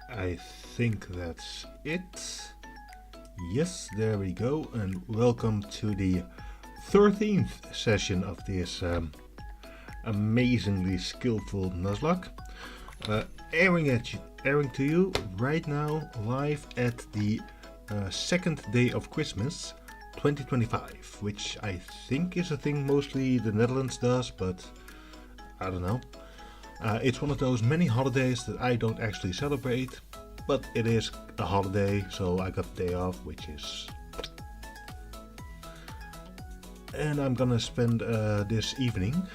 I think that's it. Yes, there we go, and welcome to the 13th session of this amazingly skillful Nuzlocke. Airing to you right now, live at the second day of Christmas 2025, which I think is a thing mostly the Netherlands does, but I don't know. It's one of those many holidays that I don't actually celebrate, but it is a holiday, so I got the day off, which is... And I'm gonna spend this evening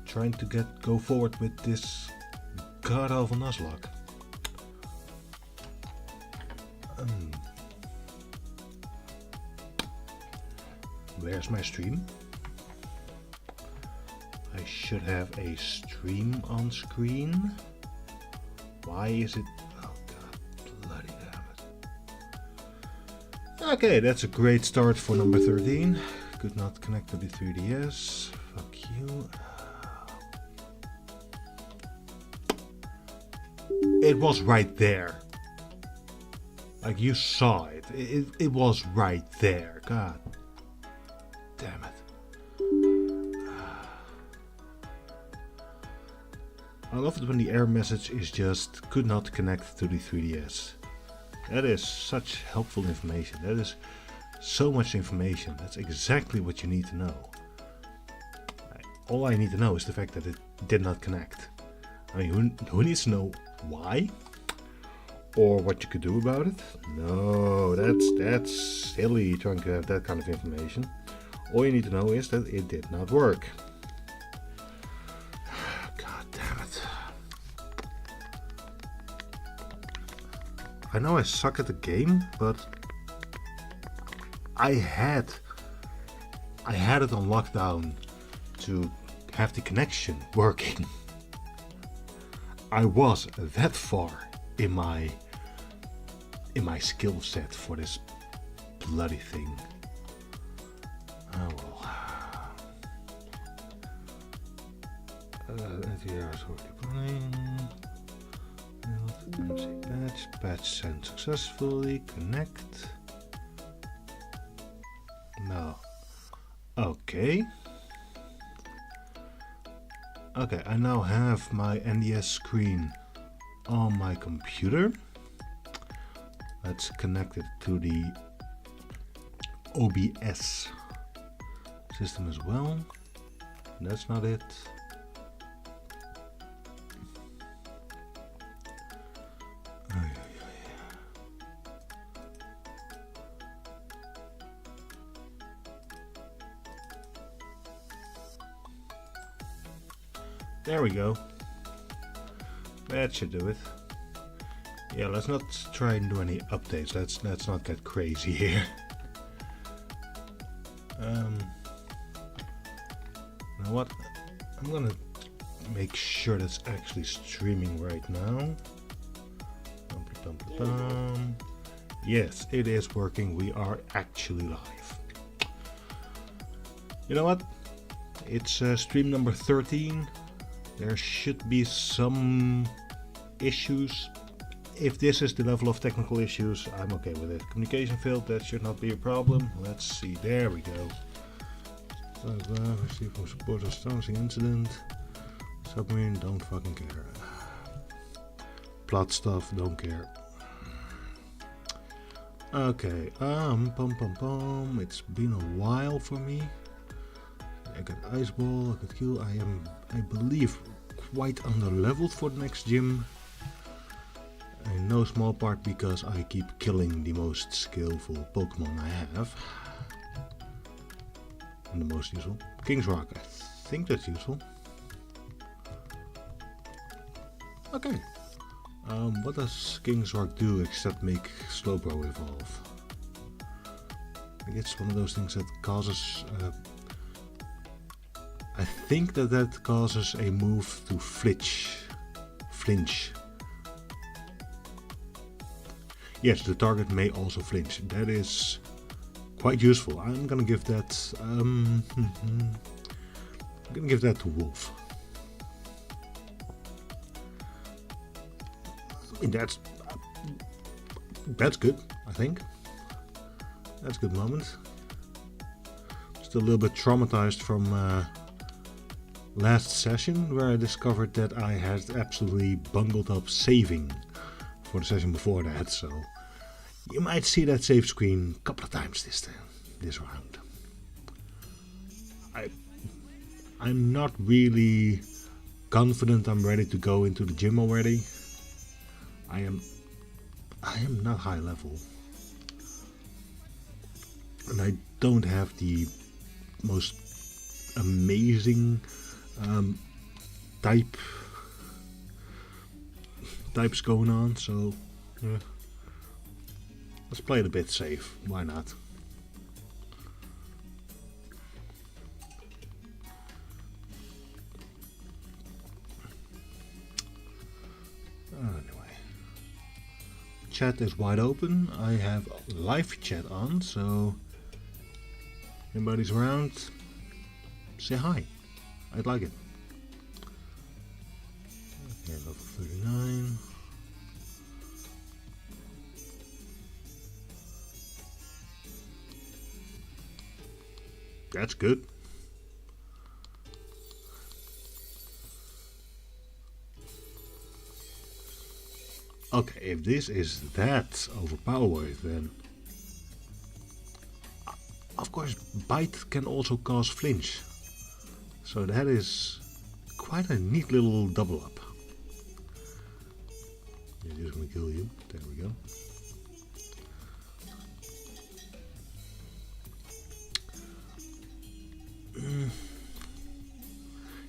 trying to go forward with this god-awful Nuzlocke. Where's my stream? I should have a stream on screen. Why is it? Oh god, bloody damn it. Okay, that's a great start for number 13. Could not connect to the 3DS. Fuck you. It was right there. Like you saw it. It was right there. God damn it. I love it when the error message is just could not connect to the 3DS. That is such helpful information. That is so much information. That's exactly what you need to know. All I need to know is the fact that it did not connect. I mean, who needs to know why? Or what you could do about it? No, that's silly trying to have that kind of information. All you need to know is that it did not work. I know I suck at the game, but I had it on lockdown to have the connection working. I was that far in my skill set for this bloody thing. Oh well. Anti-errors already playing. Patch sent successfully. Connect. No. Okay. Okay, I now have my NDS screen on my computer. Let's connect it to the OBS system as well. That's not it. There we go. That should do it. Yeah, let's not try and do any updates. Let's not get crazy here. You know what? I'm gonna make sure that's actually streaming right now. Yes, it is working. We are actually live. You know what? It's stream number 13. There should be some issues. If this is the level of technical issues, I'm okay with it. Communication failed, that should not be a problem. Let's see, there we go. Receive from support astonishing incident. Submarine, don't fucking care. Plot stuff, don't care. Okay, it's been a while for me. I got ice ball, I got kill. I believe, quite under leveled for the next gym. In no small part because I keep killing the most skillful Pokemon I have. And the most useful. King's Rock, I think that's useful. Okay. What does King's Rock do except make Slowbro evolve? I think it's one of those things that causes... I think that causes a move to flinch. Yes, the target may also flinch. That is quite useful. I'm gonna give that. I'm gonna give that to Wolf. That's good, I think. That's a good moment. Still a little bit traumatized from last session, where I discovered that I had absolutely bungled up saving for the session before that, so you might see that save screen a couple of times this round. I'm not really confident I'm ready to go into the gym already. I am not high level, and I don't have the most amazing types going on, so yeah. Let's play it a bit safe, why not? Anyway, chat is wide open. I have live chat on, so anybody's around, say hi. I'd like it. Okay, level 39. That's good. Okay, if this is that overpowered, then of course bite can also cause flinch. So that is quite a neat little double up. Yeah, just gonna kill you. There we go.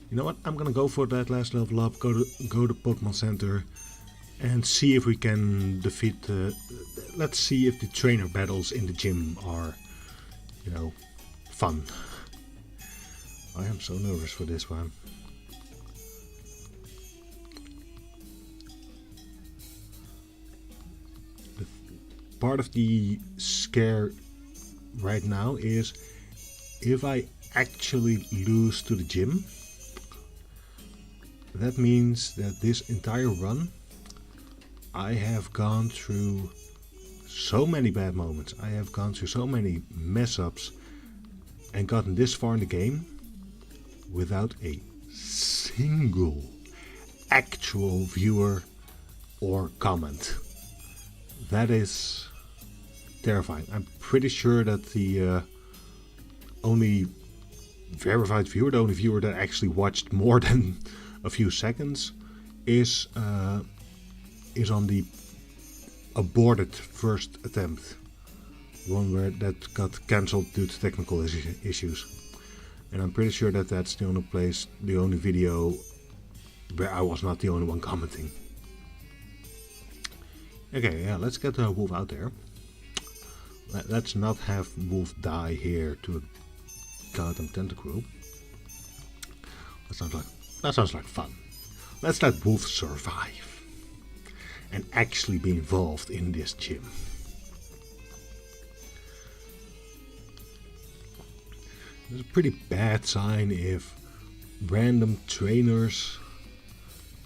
You know what? I'm gonna go for that last level up. Go to Pokemon Center and see if we can defeat. Let's see if the trainer battles in the gym are, you know, fun. I am so nervous for this one. Part of the scare right now is if I actually lose to the gym, that means that this entire run I have gone through so many bad moments. I have gone through so many mess ups and gotten this far in the game without a single actual viewer or comment. That is terrifying. I'm pretty sure that the only verified viewer, the only viewer that actually watched more than a few seconds, is on the aborted first attempt, the one where that got cancelled due to technical issues. And I'm pretty sure that that's the only video where I was not the only one commenting. Okay, yeah, let's get Wolf out there. Let's not have Wolf die here to a goddamn tentacruel. That sounds like fun. Let's let Wolf survive and actually be involved in this gym. It's a pretty bad sign if random trainers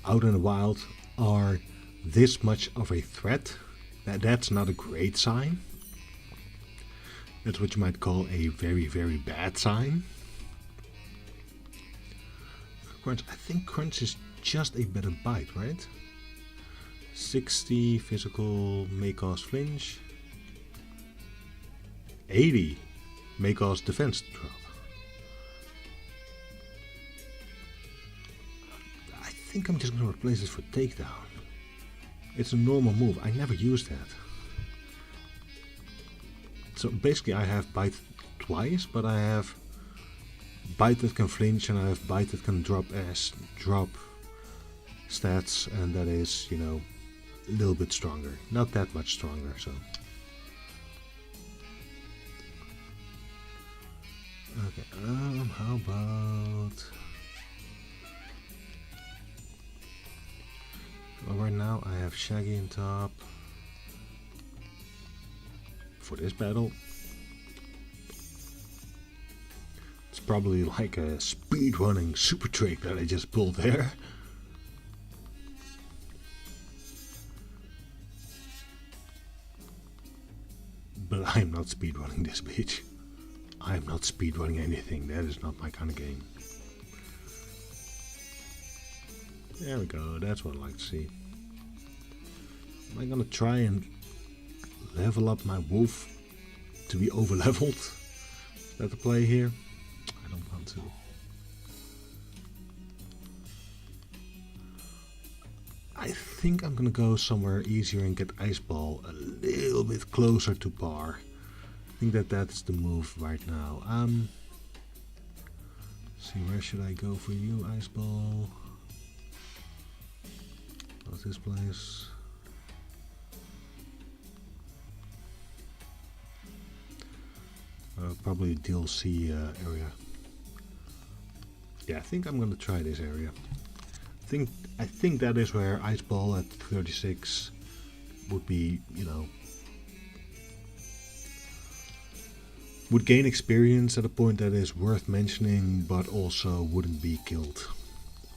out in the wild are this much of a threat. That's not a great sign. That's what you might call a very, very bad sign. Crunch, I think Crunch is just a better bite, right? 60 physical may cause flinch. 80 may cause defense drop. I think I'm just going to replace this for takedown. It's a normal move. I never use that. So basically I have bite twice, but I have bite that can flinch and I have bite that can drop stats, and that is, you know, a little bit stronger. Not that much stronger, so. Okay, how about... Well, right now I have Shaggy in top for this battle. It's probably like a speedrunning super trick that I just pulled there. But I'm not speedrunning this bitch. I'm not speedrunning anything. That is not my kind of game. There we go. That's what I like to see. Am I gonna try and level up my wolf to be over leveled? Is that the play here? I don't want to. I think I'm gonna go somewhere easier and get Ice Ball a little bit closer to par. I think that's the move right now. See, where should I go for you, Ice Ball? What's this place? Probably DLC area. Yeah, I think I'm gonna try this area. I think that is where Ice Ball at 36 would be, you know, would gain experience at a point that is worth mentioning, but also wouldn't be killed,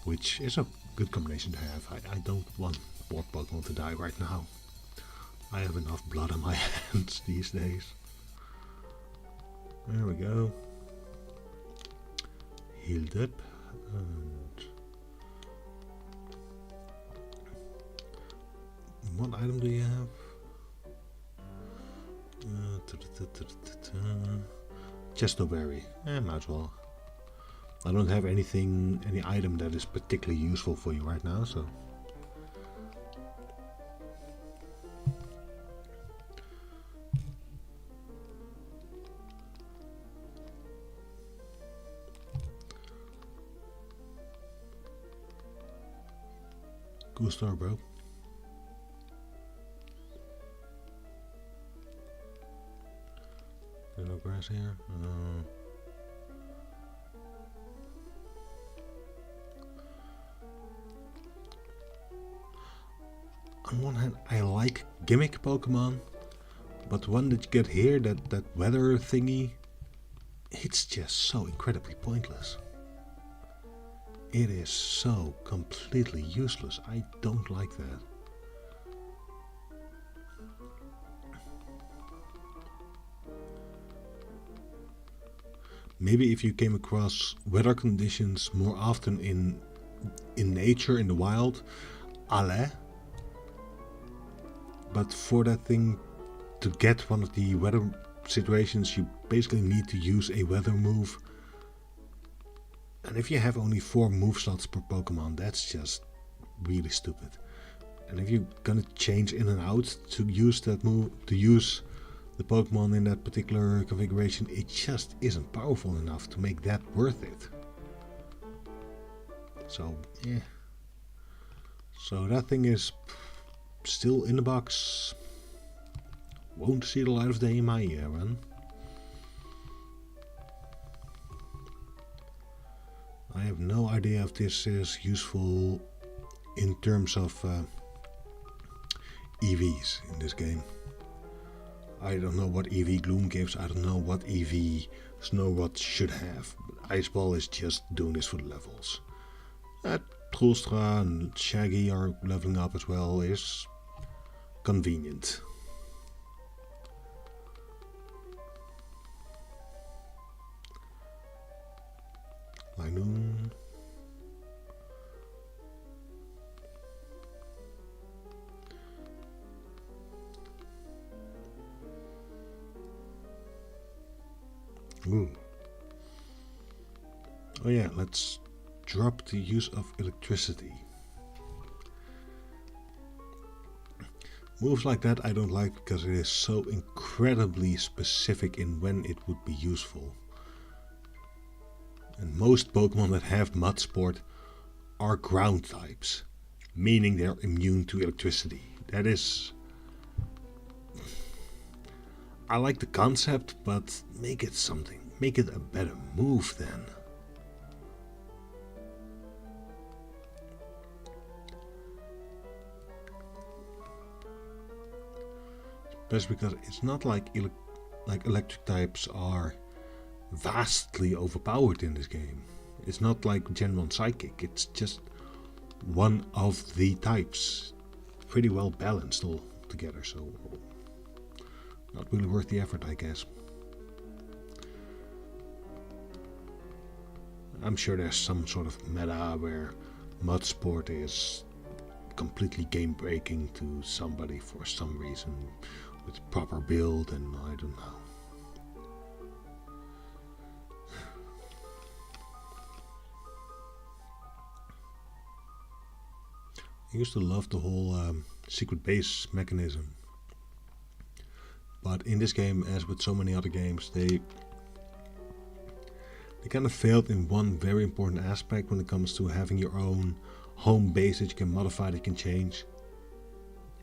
which is a good combination to have. I don't want more Pokemon to die right now. I have enough blood on my hands these days. There we go. Healed up. And what item do you have? Chestoberry. Might as well. I don't have any item that is particularly useful for you right now, so. Cool star, bro. There's no grass here. On one hand, I like gimmick Pokemon, but one that you get here, that weather thingy, it's just so incredibly pointless. It is so completely useless. I don't like that. Maybe if you came across weather conditions more often in nature, in the wild, allez. But for that thing to get one of the weather situations, you basically need to use a weather move. And if you have only 4 move slots per Pokemon, that's just really stupid. And if you're gonna change in and out to use that move, to use the Pokemon in that particular configuration, it just isn't powerful enough to make that worth it. So, yeah. So that thing is still in the box. Won't see the light of day in my run. I have no idea if this is useful in terms of EVs in this game. I don't know what EV Gloom gives, I don't know what EV Snowrod should have. But Ice Ball is just doing this for the levels. Trolstra and Shaggy are leveling up as well, is convenient. Linoon. Ooh. Oh yeah, let's drop the use of electricity. Moves like that I don't like because it is so incredibly specific in when it would be useful. And most Pokemon that have Mud Sport are ground types, meaning they're immune to electricity. That is... I like the concept, but make it something. Make it a better move then. Especially because it's not like electric types are vastly overpowered in this game. It's not like Gen 1 Psychic, it's just one of the types. Pretty well balanced all together, so Not really worth the effort, I guess. I'm sure there's some sort of meta where mud sport is completely game breaking to somebody for some reason with proper build, and I don't know. I used to love the whole secret base mechanism, but in this game, as with so many other games, they kind of failed in one very important aspect when it comes to having your own home base that you can modify, that you can change.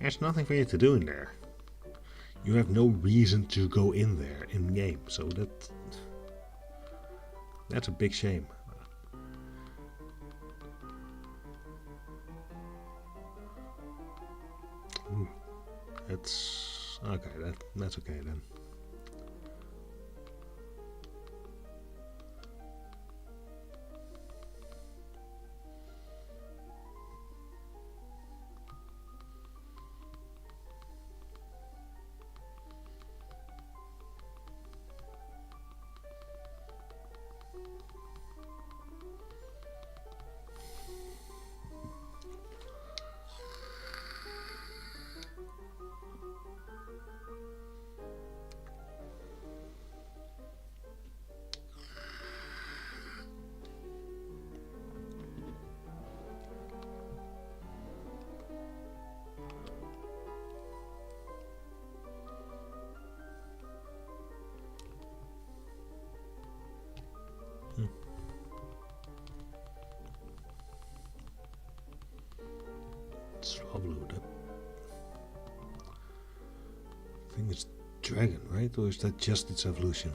There's nothing for you to do in there. You have no reason to go in there in game, so that's a big shame. That's okay. That's okay then. Swablu, that thing is dragon, right? Or is that just its evolution?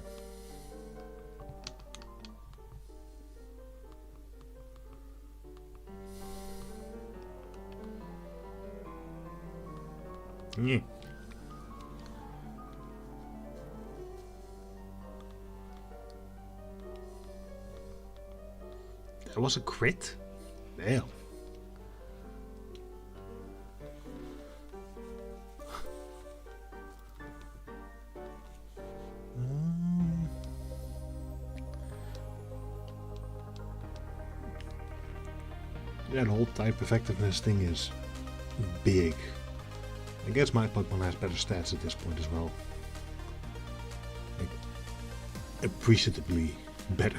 Yeah. That was a crit? Damn. Yeah, the whole type effectiveness thing is big. I guess my Pokemon has better stats at this point as well. Like, appreciably better.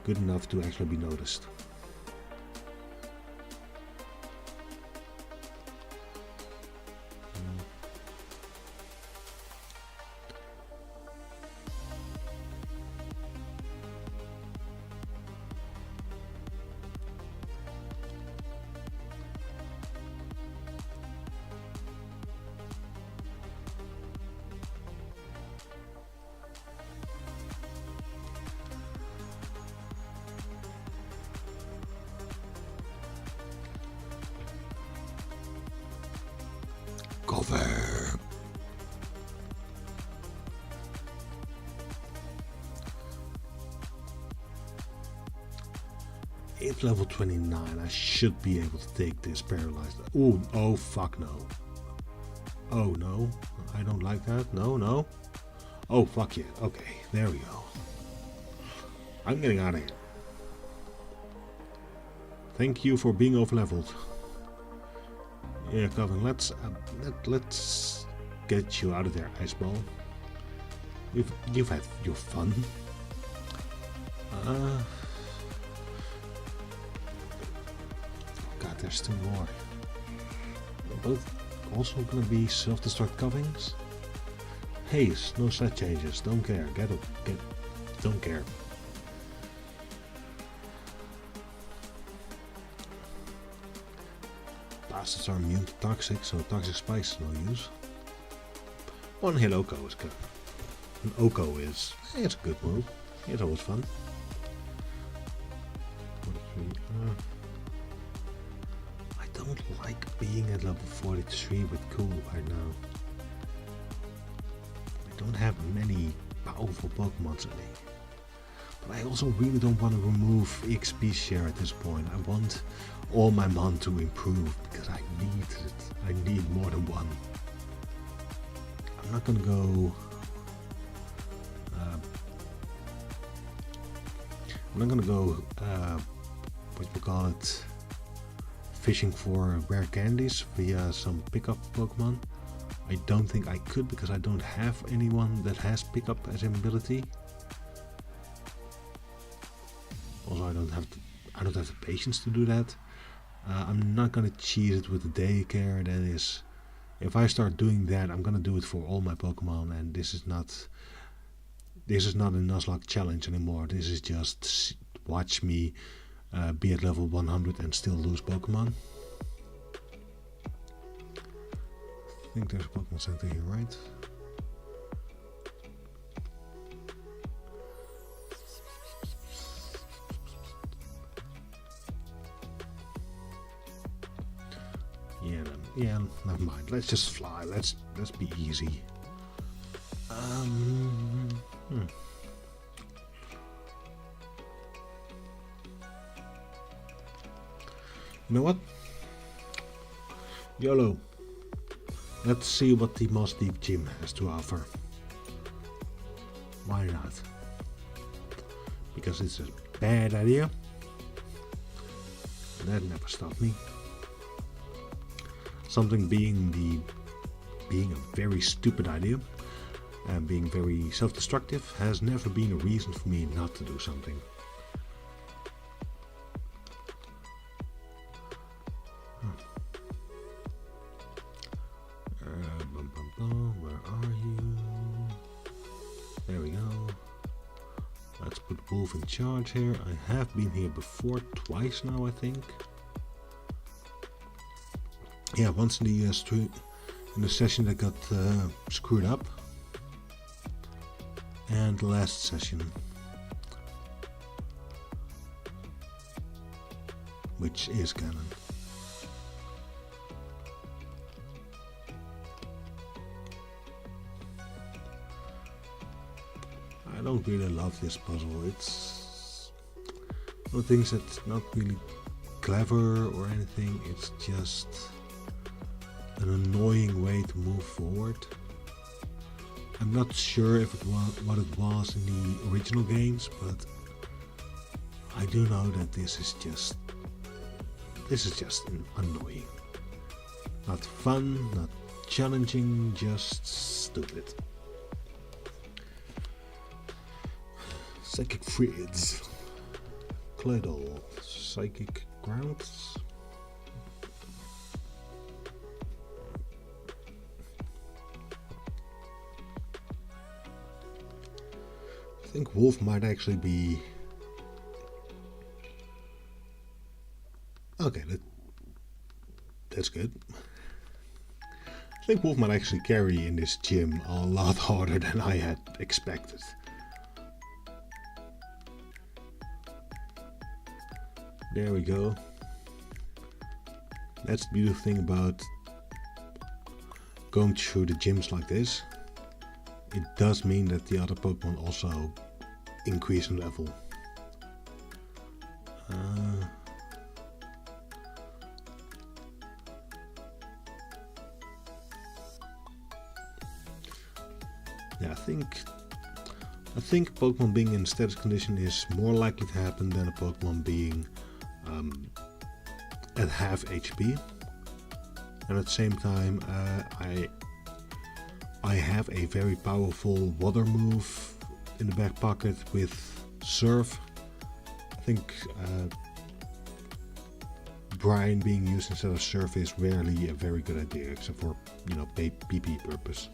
Good enough to actually be noticed. Cover. It's level 29. I should be able to take this paralyzed. Ooh, oh fuck no. Oh no, I don't like that. No. Oh fuck yeah. Okay, there we go. I'm getting out of here. Thank you for being overleveled. Yeah, Coven, let's get you out of there, Ice Ball. You've had your fun. Oh God, there's two more. Both also gonna be self-destruct Covings. Haze, no set changes. Don't care. Don't care. Bastards are immune to toxic, so toxic spikes is no use. One hit Oko is good. An Oko is, it's a good move. It's always fun. I don't like being at level 43 with Cool right now. I don't have many powerful Pokemon in me. But I also really don't want to remove XP share at this point. I want all my Mon to improve because I need it. I need more than one. I'm not gonna go. I'm not gonna go. What we call it? Fishing for rare candies via some pickup Pokemon. I don't think I could because I don't have anyone that has pickup as an ability. Also, I don't have the patience to do that. I'm not gonna cheese it with the daycare. That is, if I start doing that, I'm gonna do it for all my Pokemon, and this is not a Nuzlocke challenge anymore. This is just watch me be at level 100 and still lose Pokemon. I think there's a Pokemon Center here, right? Yeah, never mind. Let's just fly. Let's be easy. You know what? YOLO. Let's see what the Moss Deep Gym has to offer. Why not? Because it's a bad idea. That never stopped me. Something being a very stupid idea and being very self-destructive has never been a reason for me not to do something. Where are you? There we go. Let's put Wolf in charge here. I have been here before, twice now, I think. Yeah, once in the session that got screwed up, and the last session, which is canon. I don't really love this puzzle. It's one of the things that's not really clever or anything. It's just an annoying way to move forward. I'm not sure if it was what it was in the original games, but I do know that this is just annoying. Not fun, not challenging, just stupid. Psychic Frids. Claddle. Psychic Grounds. I think Wolf might actually be... Okay, that's good. I think Wolf might actually carry in this gym a lot harder than I had expected. There we go. That's the beautiful thing about going through the gyms like this. It does mean that the other Pokemon also increase in level. Yeah, I think Pokemon being in status condition is more likely to happen than a Pokemon being at half HP. And at the same time, I have a very powerful water move in the back pocket with Surf. I think Brine being used instead of Surf is rarely a very good idea, except for, you know, PP purpose.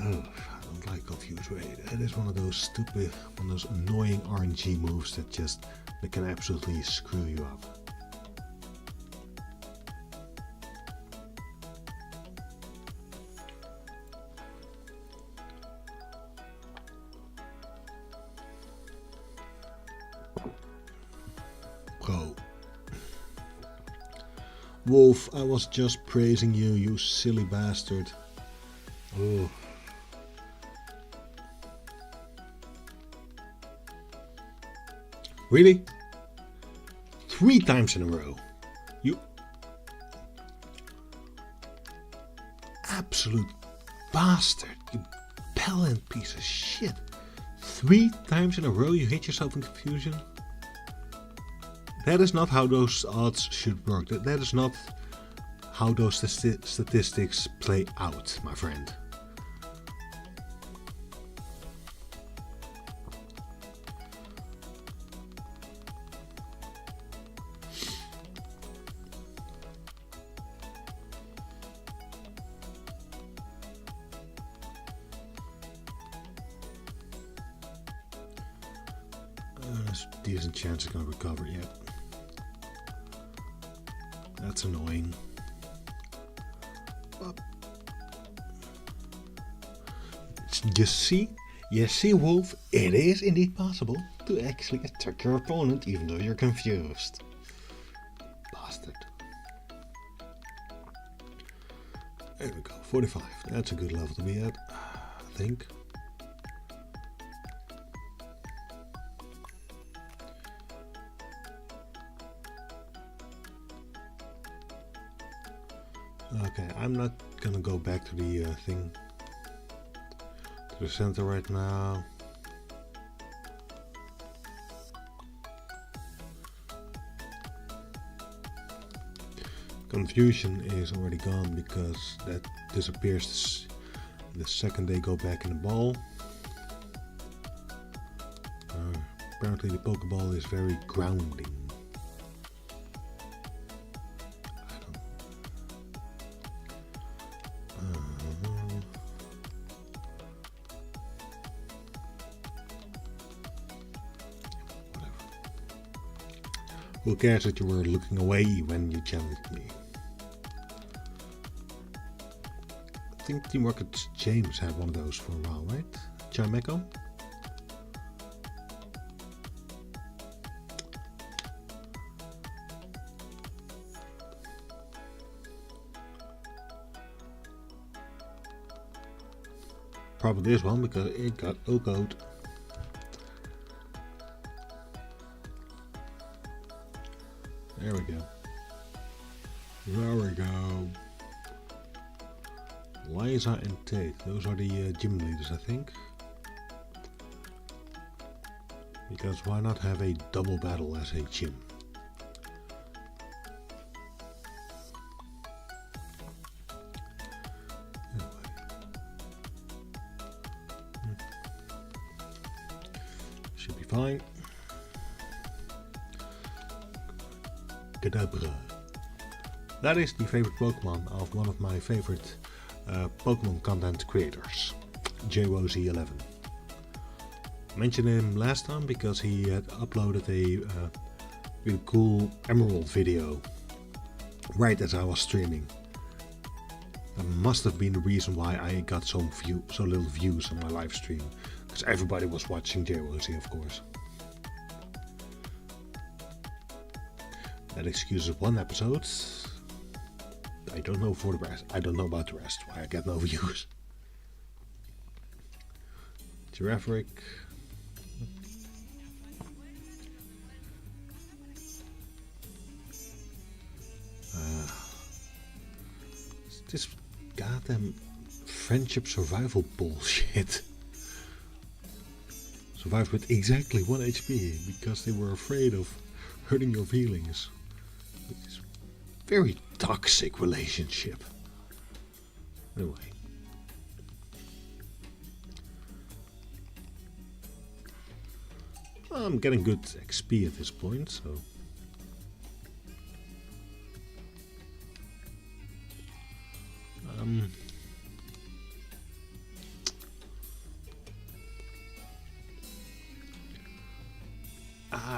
Oh, I don't like Confuse Ray. That is one of those annoying RNG moves that can absolutely screw you up. Bro. Wolf, I was just praising you, you silly bastard. Oh. Really? 3 times in a row. absolute bastard. You pellant piece of shit. 3 times in a row you hit yourself in confusion? That is not how those odds should work. That is not how those statistics play out, my friend. There's a decent chance it's gonna recover yet. That's annoying. You see, Wolf, it is indeed possible to actually attack your opponent even though you're confused. Bastard. There we go, 45. That's a good level to be at, I think. Okay, I'm not gonna go back to the thing, to the center right now. Confusion is already gone because that disappears the second they go back in the ball. Apparently the Pokeball is very grounding. Who cares that you were looking away when you challenged me? I think Team Rocket's James had one of those for a while, right? Chimecho? Probably this one because it got O-code. There we go. There we go. Liza and Tate. Those are the gym leaders, I think. Because why not have a double battle as a gym? Should be fine. Kadabra. That is the favorite Pokemon of one of my favorite Pokemon content creators, JWozy11. I mentioned him last time because he had uploaded a really cool Emerald video right as I was streaming. That must have been the reason why I got so little views on my live stream, because everybody was watching JWozy, of course. That excuses one episode. I don't know for the rest. I don't know about the rest. Why I get no views. Giraffric. This goddamn friendship survival bullshit. Survived with exactly 1 HP because they were afraid of hurting your feelings. It's a very toxic relationship. Anyway. I'm getting good XP at this point, so...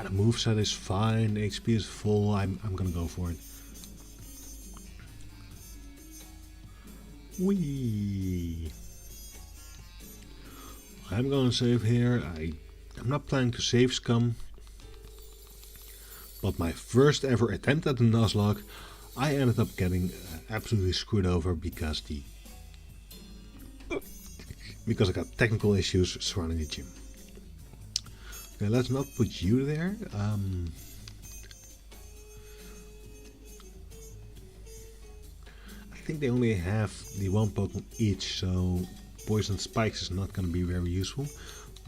the moveset is fine, HP is full, I'm gonna go for it. Whee! I'm gonna save here. I'm not planning to save scum, but my first ever attempt at the Nuzlocke, I ended up getting absolutely screwed over because I got technical issues surrounding the gym. Okay, let's not put you there. I think they only have the one Pokemon each, so Poison Spikes is not going to be very useful.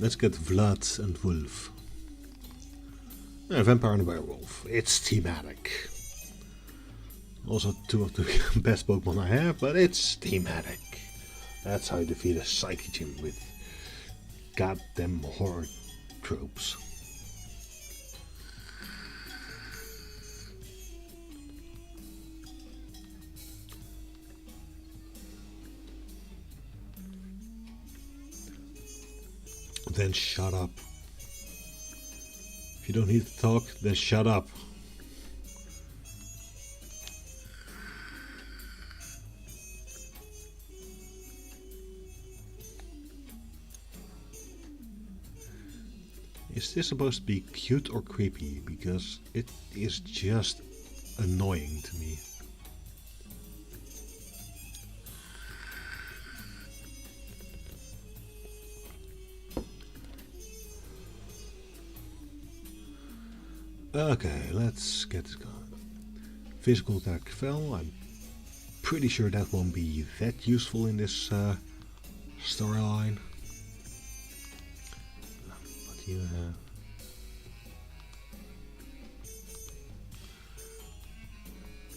Let's get Vlad and Wolf. Vampire and Werewolf. It's thematic. Also 2 of the best Pokemon I have, but it's thematic. That's how you defeat a Psychic Gym with goddamn horror tropes. Then shut up. If you don't need to talk, then shut up. Is this supposed to be cute or creepy? Because it is just annoying to me. Okay, let's get this going. Physical attack fell. I'm pretty sure that won't be that useful in this storyline. What do you have?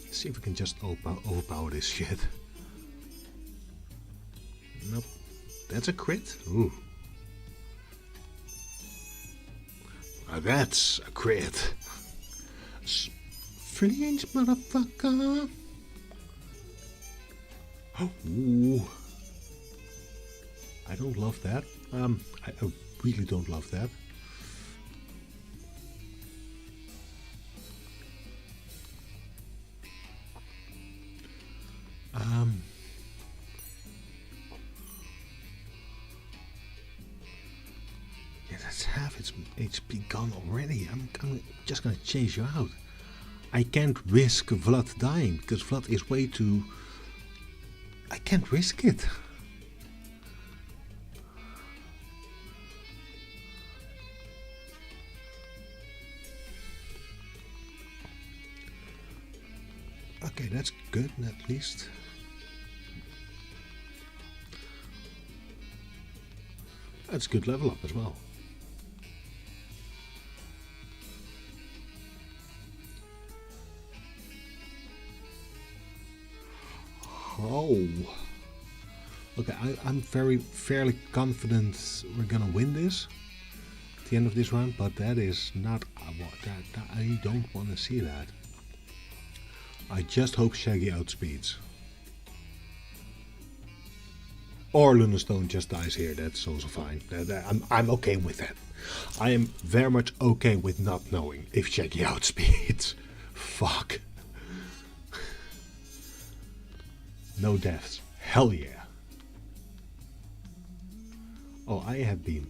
Let's see if we can just overpower this shit. Nope. That's a crit? Ooh. Now that's a crit. Flinch, motherfucker. Ooh. I don't love that. I really don't love that. Yeah, that's half its HP gone already. I'm just gonna change you out. I can't risk Vlad dying because Vlad is way too... I can't risk it. Okay, that's good at least. That's a good level up as well. Oh. Okay, I'm fairly confident we're gonna win this at the end of this round, but that is not what I don't want to see that. I just hope Shaggy outspeeds. Or Lunastone just dies here, that's also fine. I'm okay with that. I am very much okay with not knowing if Shaggy outspeeds. Fuck. No deaths. Hell yeah. Oh, I have been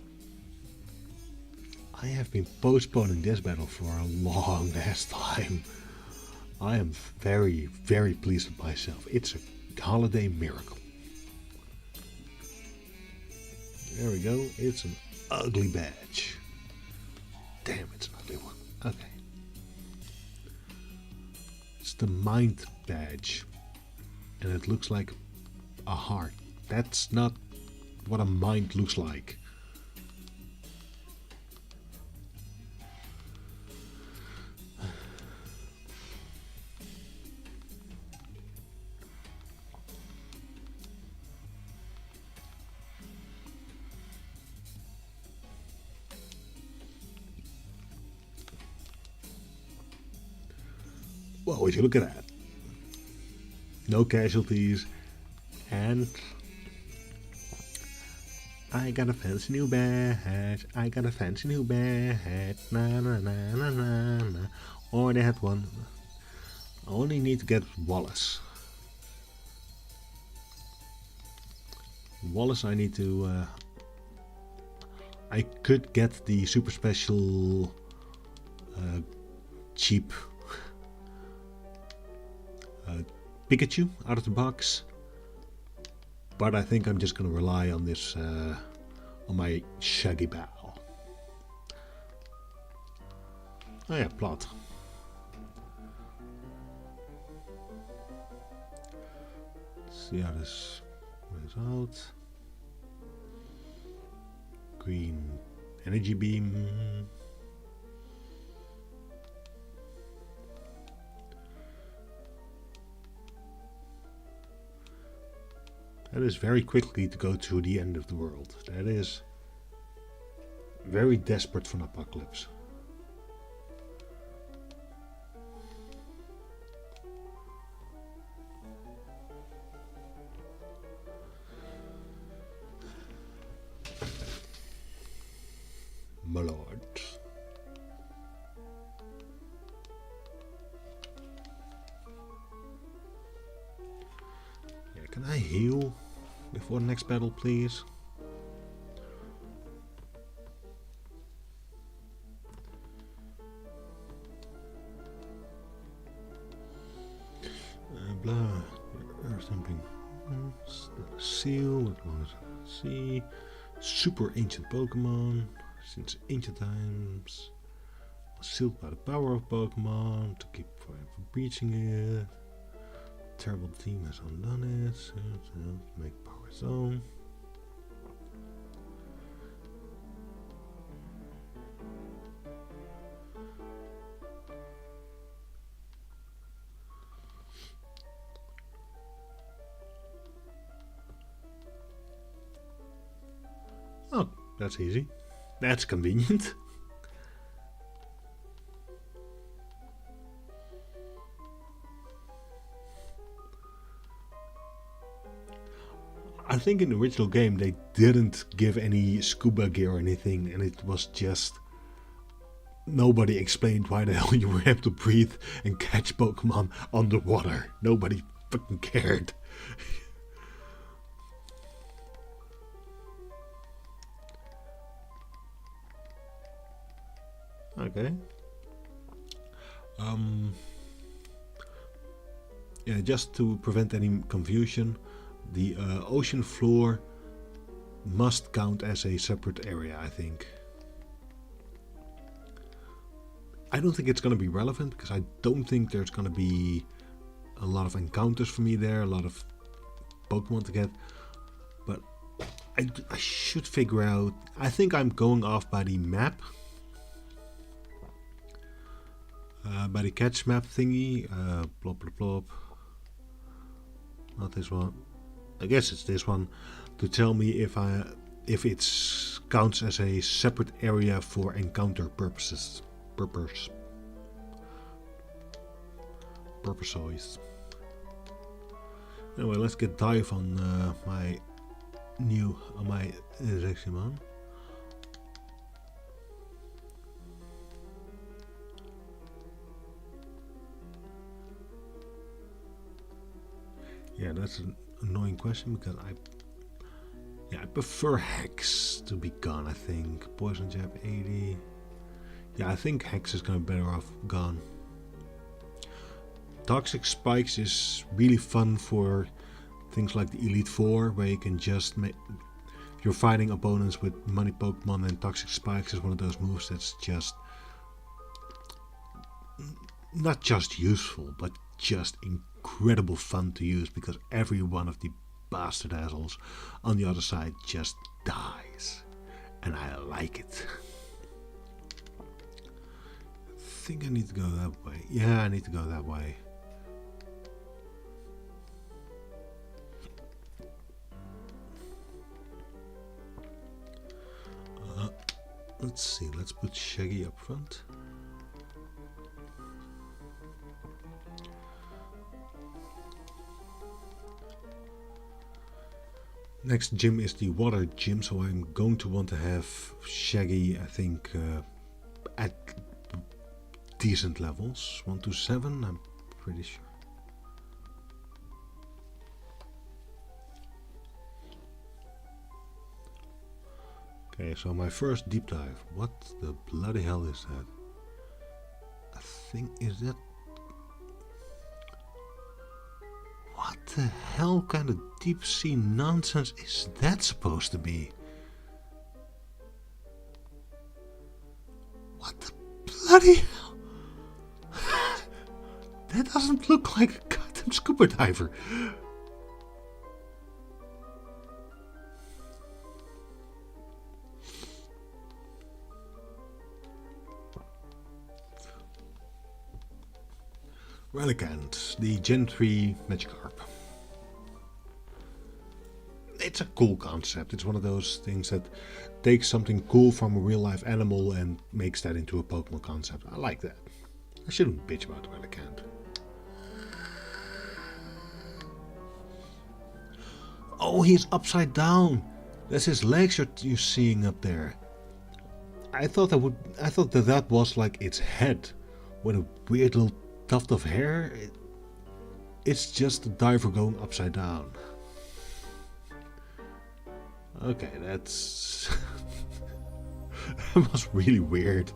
postponing this battle for a long ass time. I am very, very pleased with myself. It's a holiday miracle. There we go. It's an ugly badge. Damn, it's an ugly one. Okay. It's the mind badge. And it looks like a heart. That's not what a mind looks like. Well, would you look at that? No casualties, and I got a fancy new badge. I got a fancy new badge. Na na na na na na. Or they had one. I only need to get Wallace. Wallace, I need to. I could get the super special, cheap. Pikachu out of the box, but I think I'm just gonna rely on this on my Shaggy Bow. Oh yeah, plot. Yeah, this is out. Green energy beam. That is very quickly to go to the end of the world. That is very desperate for an apocalypse. My lord. Yeah, can I heal before the next battle, please? Blah. Earth thumping. Seal. What was it? See. Super ancient Pokemon. Since ancient times. Sealed by the power of Pokemon. To keep from breaching it. Terrible team has undone it. So make power its own. Oh, that's easy. That's convenient. I think in the original game they didn't give any scuba gear or anything, and it was just nobody explained why the hell you were able to breathe and catch Pokemon underwater. Nobody fucking cared. Okay. Yeah, just to prevent any confusion, the ocean floor must count as a separate area, I think. I don't think it's going to be relevant, because I don't think there's going to be a lot of encounters for me there, a lot of Pokemon to get. But I should figure out. I think I'm going off by the map. By the catch map thingy. Plop plop plop. Not this one. I guess it's this one. To tell me if it counts as a separate area for encounter purposes. Purposes. Anyway, let's get dive on my Reximon. Yeah, that's an annoying question, because I prefer Hex to be gone. I think Poison Jab 80. Yeah, I think Hex is gonna be better off gone. Toxic Spikes is really fun for things like the Elite Four, where you can just make. If you're fighting opponents with money Pokemon, and Toxic Spikes is one of those moves that's just not just useful, but just incredible fun to use, because every one of the bastard assholes on the other side just dies, and I like it. I think I need to go that way. Yeah, I need to go that way. Let's see, let's put Shaggy up front. Next gym is the water gym, so I'm going to want to have Shaggy, I think, at decent levels. 1 to 7, I'm pretty sure. Okay, so my first deep dive. What the bloody hell is that? I think, is that... What the hell kind of deep sea nonsense is that supposed to be? What the bloody hell? That doesn't look like a goddamn scuba diver. Relicanth, the Gen 3 Magikarp. It's a cool concept. It's one of those things that takes something cool from a real life animal and makes that into a Pokemon concept. I like that. I shouldn't bitch about Relicanth. Oh, he's upside down. That's his legs you're seeing up there. I thought that was like its head with a weird little tuft of hair. It's just the diver going upside down. Okay, that's that was really weird.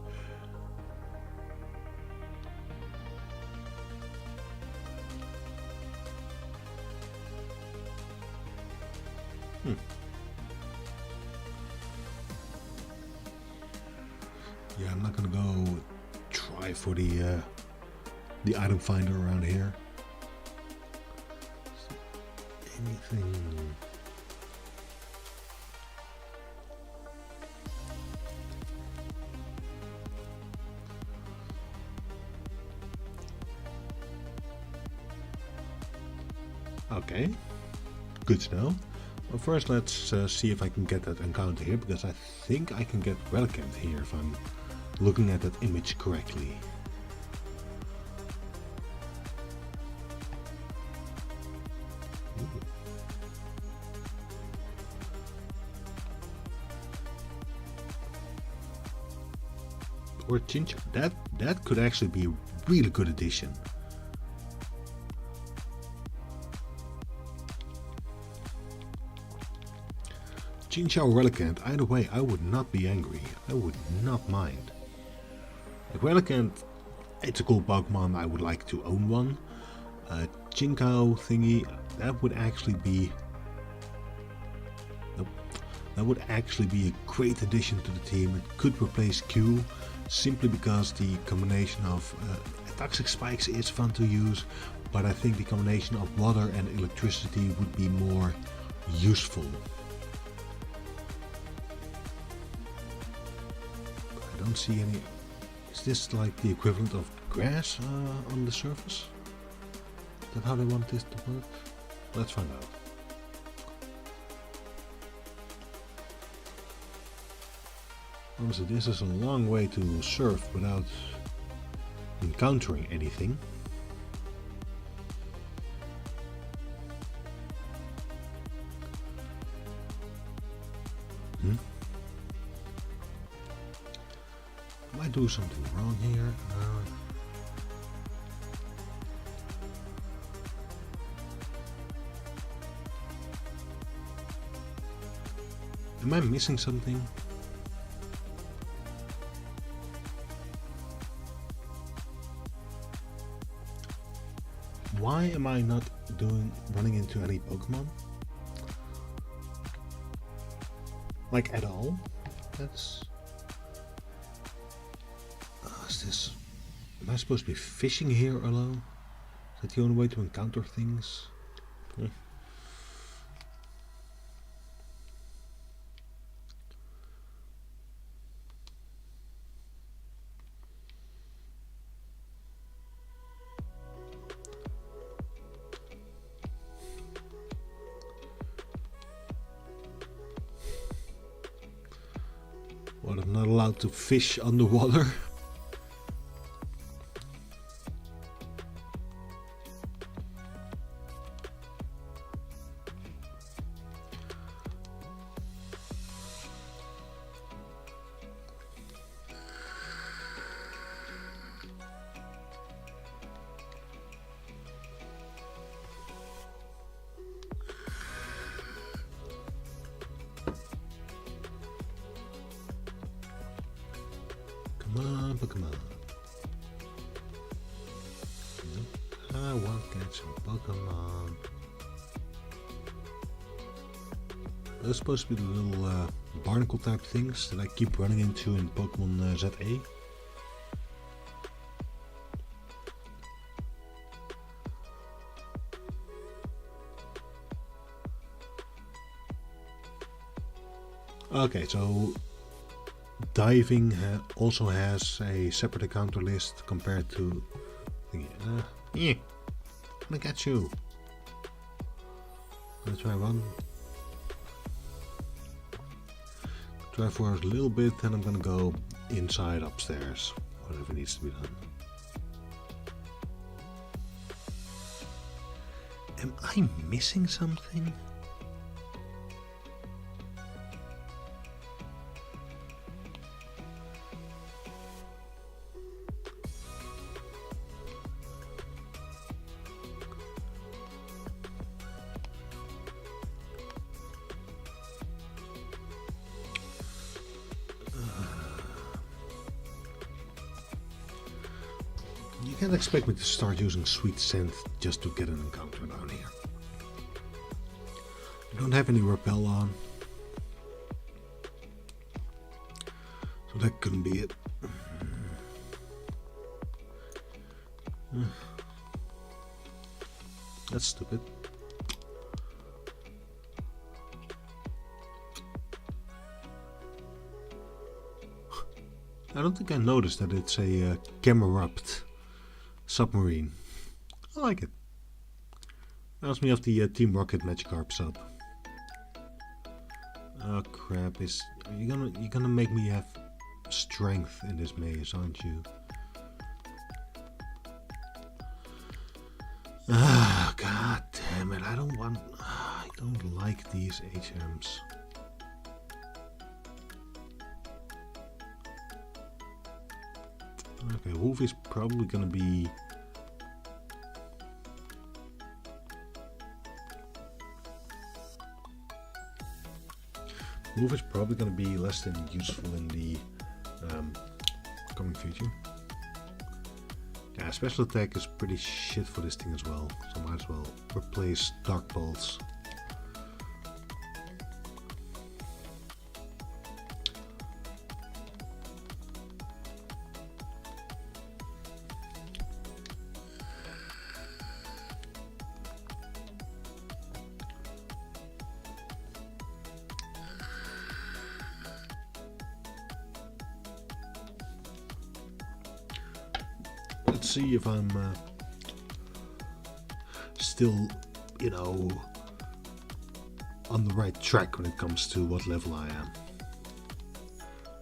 Yeah, I'm not gonna go try for the item finder around here. Anything? Okay, good to know. Well, first let's see if I can get that encounter here, because I think I can get Relicanth here if I'm looking at that image correctly. Ooh. Or Chinchou. That could actually be a really good addition. Chinchou Relicanth, either way, I would not be angry. I would not mind. Like Relicanth, it's a cool Pokemon, I would like to own one. Chinchou thingy, that would actually be... Nope. That would actually be a great addition to the team. It could replace Q, simply because the combination of toxic spikes is fun to use, but I think the combination of water and electricity would be more useful. I don't see any... Is this like the equivalent of grass on the surface? Is that how they want this to work? Let's find out. Honestly, this is a long way to surf without encountering anything. Am I doing something wrong here? Am I missing something? Why am I not running into any Pokemon? Like at all? That's... is this... Am I supposed to be fishing here alone? Is that the only way to encounter things? Hmm. What, I'm not allowed to fish underwater? Come on, Pokemon. Nope. I want to get some Pokemon. Those supposed to be the little barnacle type things that I keep running into in Pokemon ZA. Okay, so diving also has a separate encounter list compared to... Yeah, I'm gonna get you. Let's try one. Try for a little bit, then I'm gonna go inside upstairs. Whatever needs to be done. Am I missing something? You can't expect me to start using sweet scent just to get an encounter down here. I don't have any repel on, so that couldn't be it. That's stupid. I don't think I noticed that it's a Camerupt submarine. I like it. Reminds me of the Team Rocket Magikarp sub. Oh crap! You're gonna make me have strength in this maze, aren't you? Ah, god damn it! I don't like these HMs. Okay, Wolf is probably gonna be. Wolf is probably gonna be less than useful in the coming future. Yeah, special attack is pretty shit for this thing as well, so I might as well replace Dark Pulse. Let's see if I'm still, you know, on the right track when it comes to what level I am.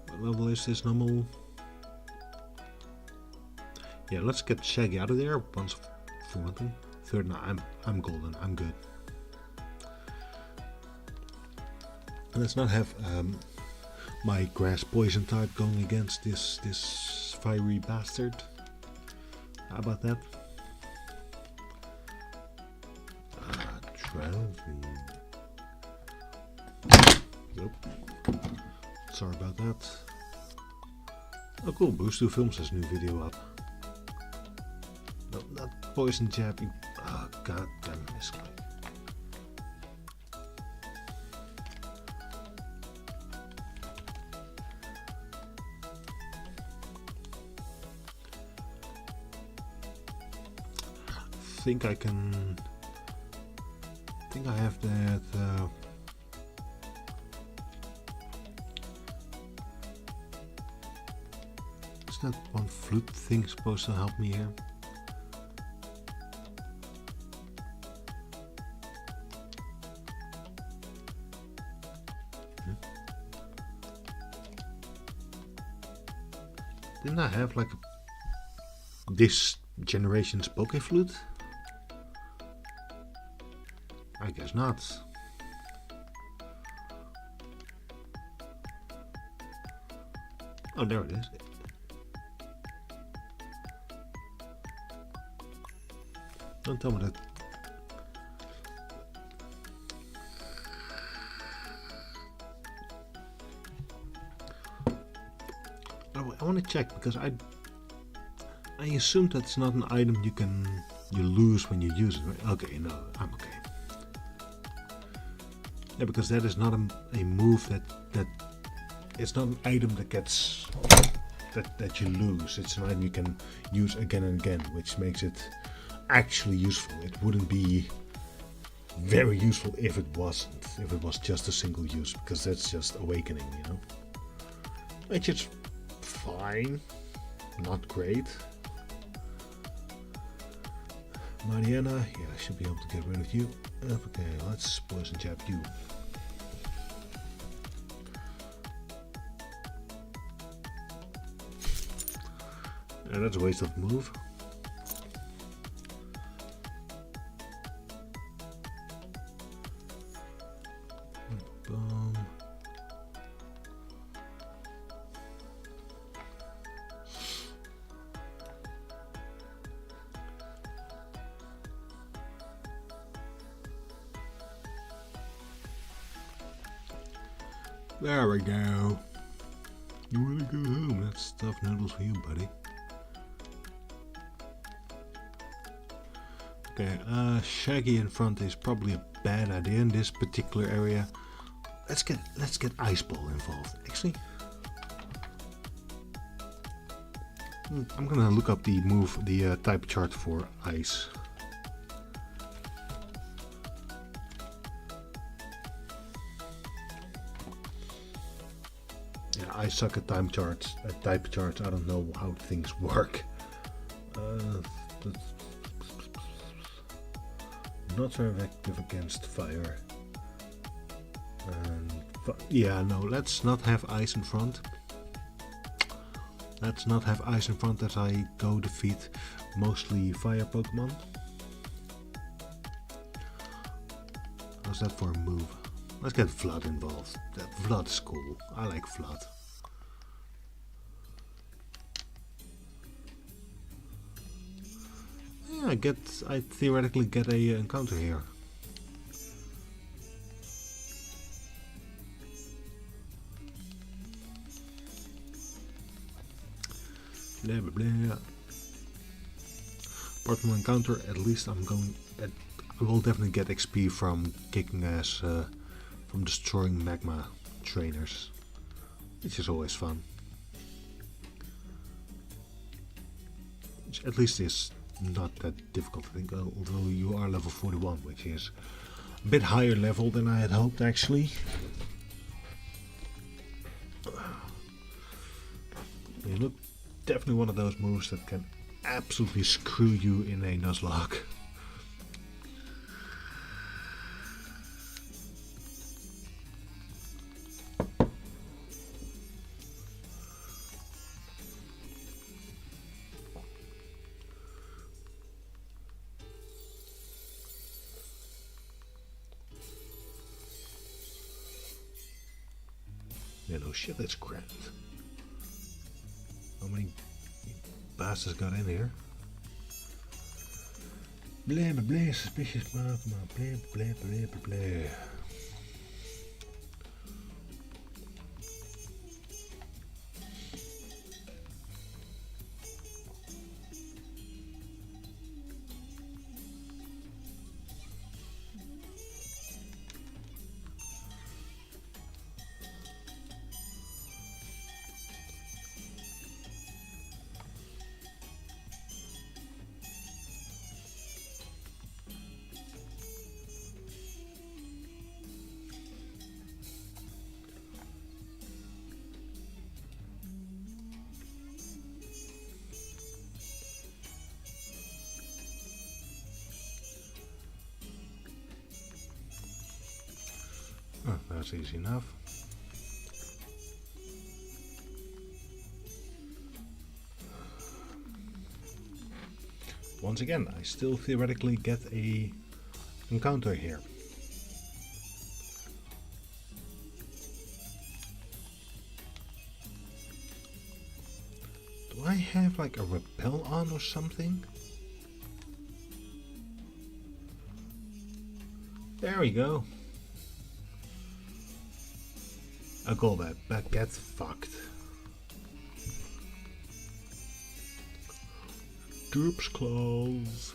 What level is this normal? Yeah, let's get Shaggy out of there once for one thing. Third, no, I'm golden. I'm good. Let's not have my grass poison type going against this fiery bastard. How about that? Trophy. Yep. Sorry about that. Oh cool, Boost2 Films has a new video up. No, not poison jab. Oh god damn this guy. I think I have that is that one flute thing supposed to help me here? Didn't I have like this generation's Poké Flute? I guess not. Oh, there it is. Don't tell me that. I want to check because I assume that's not an item you lose when you use it. Right? Okay, no, I'm okay. Yeah, because that is not a move that it's not an item that gets that you lose. It's an item you can use again and again, which makes it actually useful. It wouldn't be very useful if it wasn't. If it was just a single use, because that's just awakening, you know. Which is fine, not great. Mariana, yeah, I should be able to get rid of you. Okay, let's poison jab you. And that's a waste of move. Boom. There we go. You wanna go home? That's stuffed noodles for you, buddy. Okay, Shaggy in front is probably a bad idea in this particular area. Let's get Ice Ball involved. Actually, I'm gonna look up the type chart for Ice. Yeah, I suck at type charts. I don't know how things work. Not so effective against fire. And yeah, no, let's not have ice in front. Let's not have ice in front as I go defeat mostly fire Pokemon. How's that for a move? Let's get Flood involved. That Flood is cool. I like Flood. Yeah, I theoretically get a encounter here. Blah blah blah. Apart from encounter, at least I will definitely get XP from kicking ass, from destroying magma trainers, which is always fun. Which at least is not that difficult, I think, although you are level 41, which is a bit higher level than I had hoped, actually. You look definitely one of those moves that can absolutely screw you in a Nuzlocke. Yeah, no shit, that's grand. How many bastards got in here? Blah blah blah, suspicious Pokemon, blah blah blah blah blah. Oh, that's easy enough. Once again, I still theoretically get a encounter here. Do I have like a repel on or something? There we go. A Golbat, but get fucked. Dupes claws.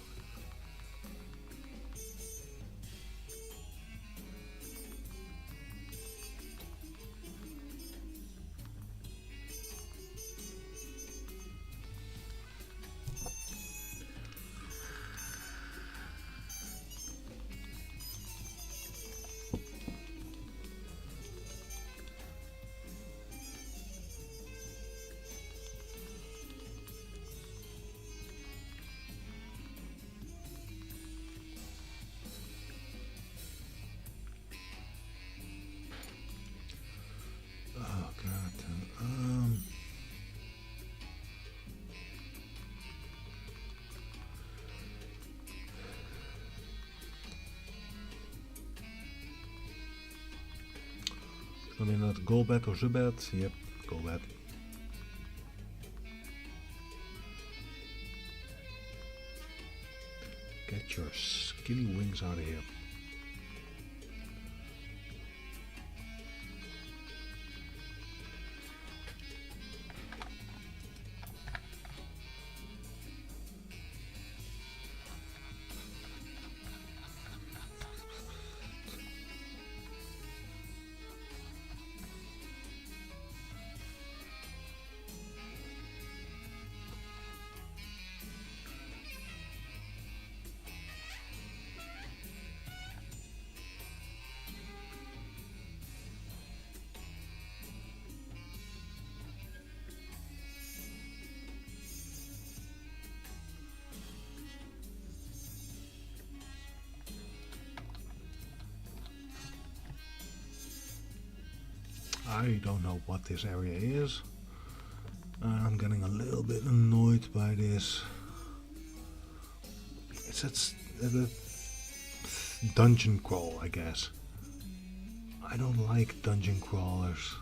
I mean, not Golbat or Zubat. Yep, Golbat. Get your skinny wings out of here. I don't know what this area is. I'm getting a little bit annoyed by this. It's a dungeon crawl, I guess. I don't like dungeon crawlers.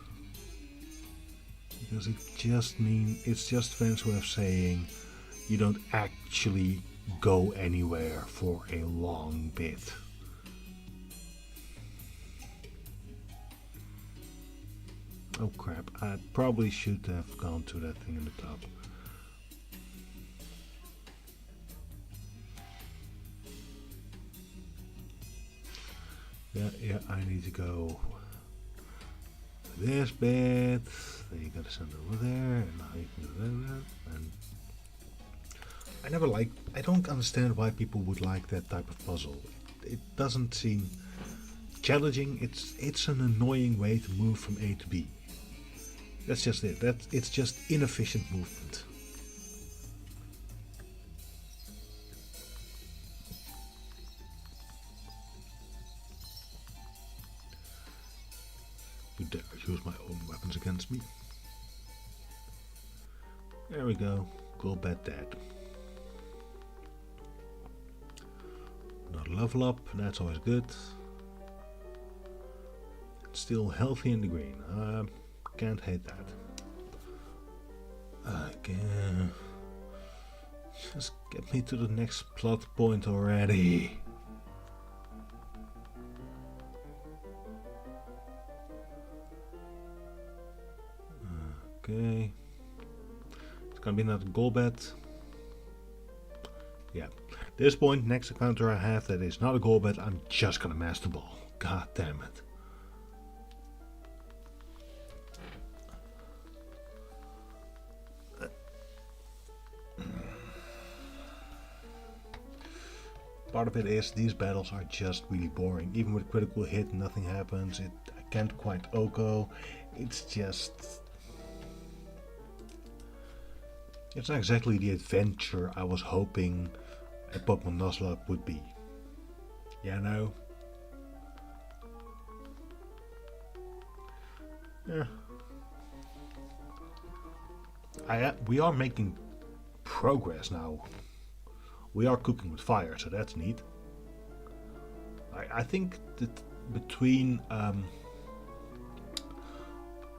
Because it's just fancy way of saying you don't actually go anywhere for a long bit. Oh crap, I probably should have gone to that thing in the top. Yeah, I need to go this bit. Then you gotta send it over there, and now you can do that. And I don't understand why people would like that type of puzzle. It doesn't seem challenging. It's an annoying way to move from A to B. That's just it. It's just inefficient movement. You dare use my own weapons against me? There we go. Golbat dead. Another level up. That's always good. It's still healthy in the green. Can't hate that. Again. Just get me to the next plot point already. Okay. It's gonna be another Golbat. Yeah. This point, next encounter I have that is not a Golbat, I'm just gonna Master Ball. God damn it. Part of it is these battles are just really boring. Even with critical hit, nothing happens. I can't quite Oko. It's just... It's not exactly the adventure I was hoping a Pokemon Nuzlocke would be. Yeah, no? Yeah. We are making progress now. We are cooking with fire, so that's neat. I think that between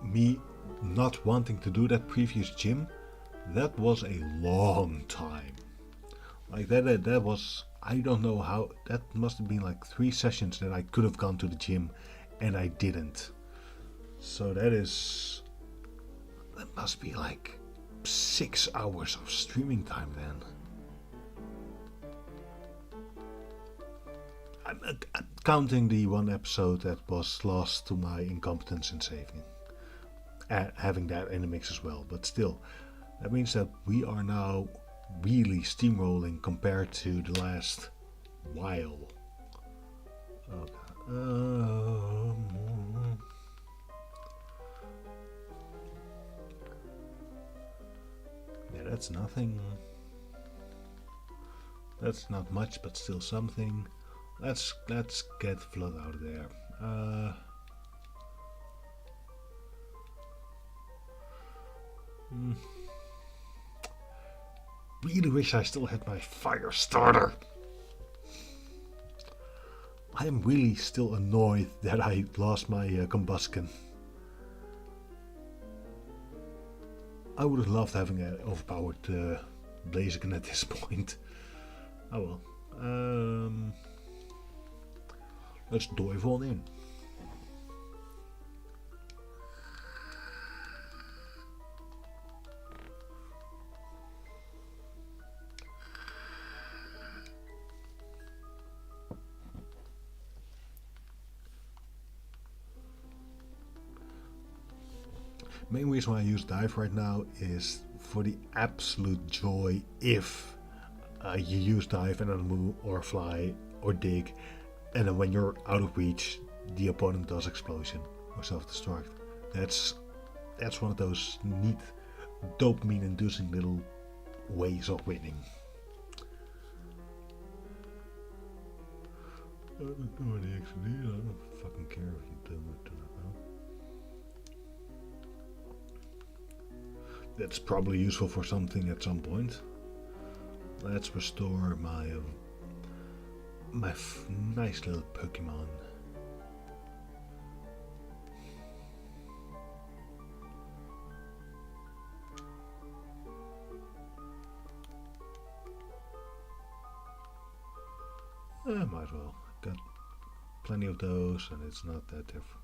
me not wanting to do that previous gym, that was a long time. Like that was, I don't know how, that must have been like 3 sessions that I could have gone to the gym and I didn't. So that must be like 6 hours of streaming time then. I'm counting the one episode that was lost to my incompetence in saving. Having that in the mix as well, but still, that means that we are now really steamrolling compared to the last while. Yeah, that's nothing. That's not much, but still something. Let's get Flood out of there. Really wish I still had my fire starter. I am really still annoyed that I lost my combustion. I would have loved having an overpowered Blaziken at this point. Oh well. Let's dive on in. Main reason why I use dive right now is for the absolute joy if you use dive and then move or fly or dig, and then when you're out of reach the opponent does explosion or self-destruct. That's one of those neat dopamine inducing little ways of winning. I don't know the XD, I don't fucking care if you do it or not. That's probably useful for something at some point. Let's restore my nice little Pokémon. Might as well. Got plenty of those, and it's not that different.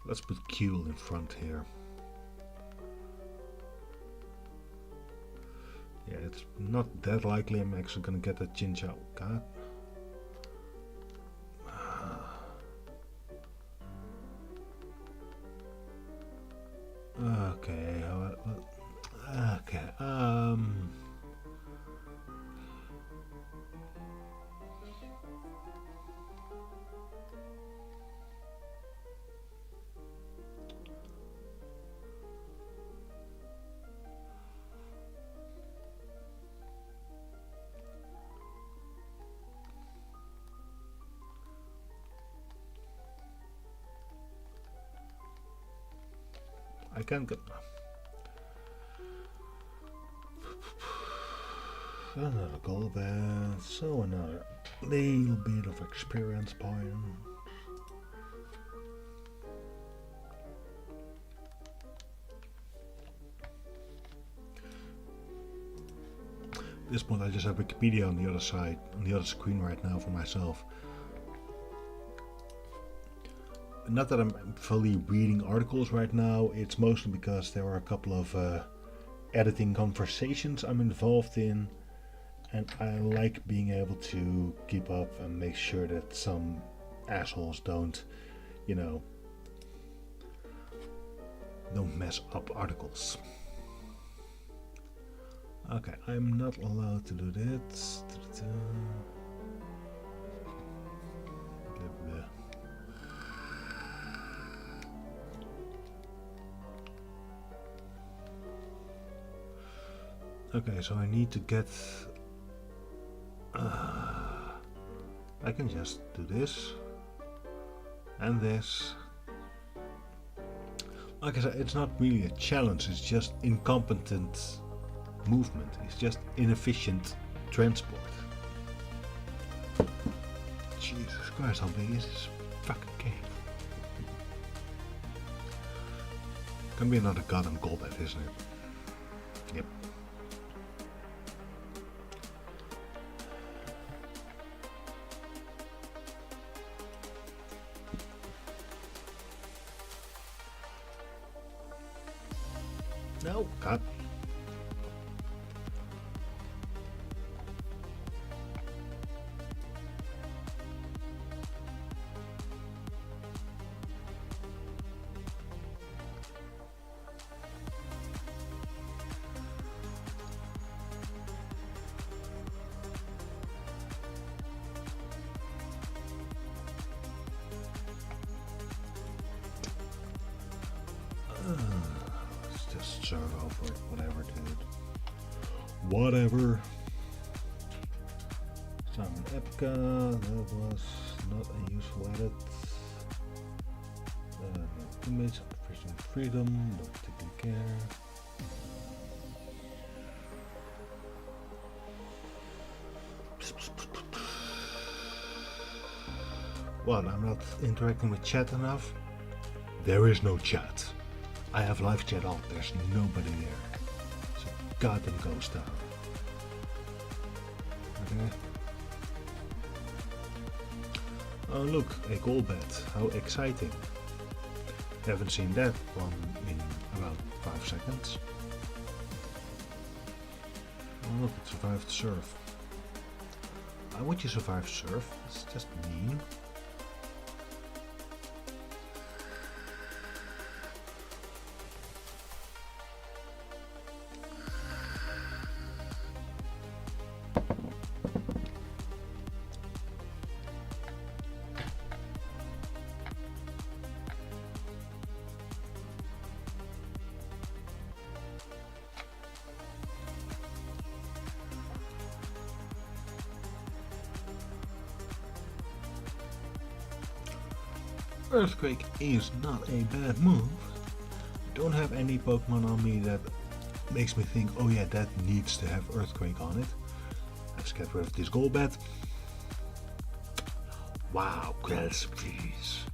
Let's put Kuel in front here. Yeah, it's not that likely I'm actually gonna get that Chinchou. God. Okay. Okay. I can't get another gold band, so another little bit of experience point. At this point I just have Wikipedia on the other side, on the other screen right now for myself. Not that I'm fully reading articles right now, it's mostly because there are a couple of editing conversations I'm involved in, and I like being able to keep up and make sure that some assholes don't, you know, don't mess up articles. Okay, I'm not allowed to do that. Okay, so I need to get... I can just do this and this. Like I said, it's not really a challenge, it's just incompetent movement. It's just inefficient transport. Jesus Christ, how big is this fucking cave? Can be another goddamn Golbat, isn't it? Yep. No, God. Let's just start off with whatever, dude. Whatever. Simon Epka, that was not a useful edit. No image, Christian freedom, don't particularly care. What, I'm not interacting with chat enough? there is no chat. I have live chat on, there's nobody there. It's a goddamn ghost town. Okay. Oh look, a Golbat, how exciting. Haven't seen that one in about 5 seconds. Oh look, it survived surf. Why would you survive surf? It's just mean. Earthquake is not a bad move. Don't have any Pokemon on me that makes me think, oh yeah, that needs to have Earthquake on it. Let's get rid of this Golbat. Wow, grass freeze.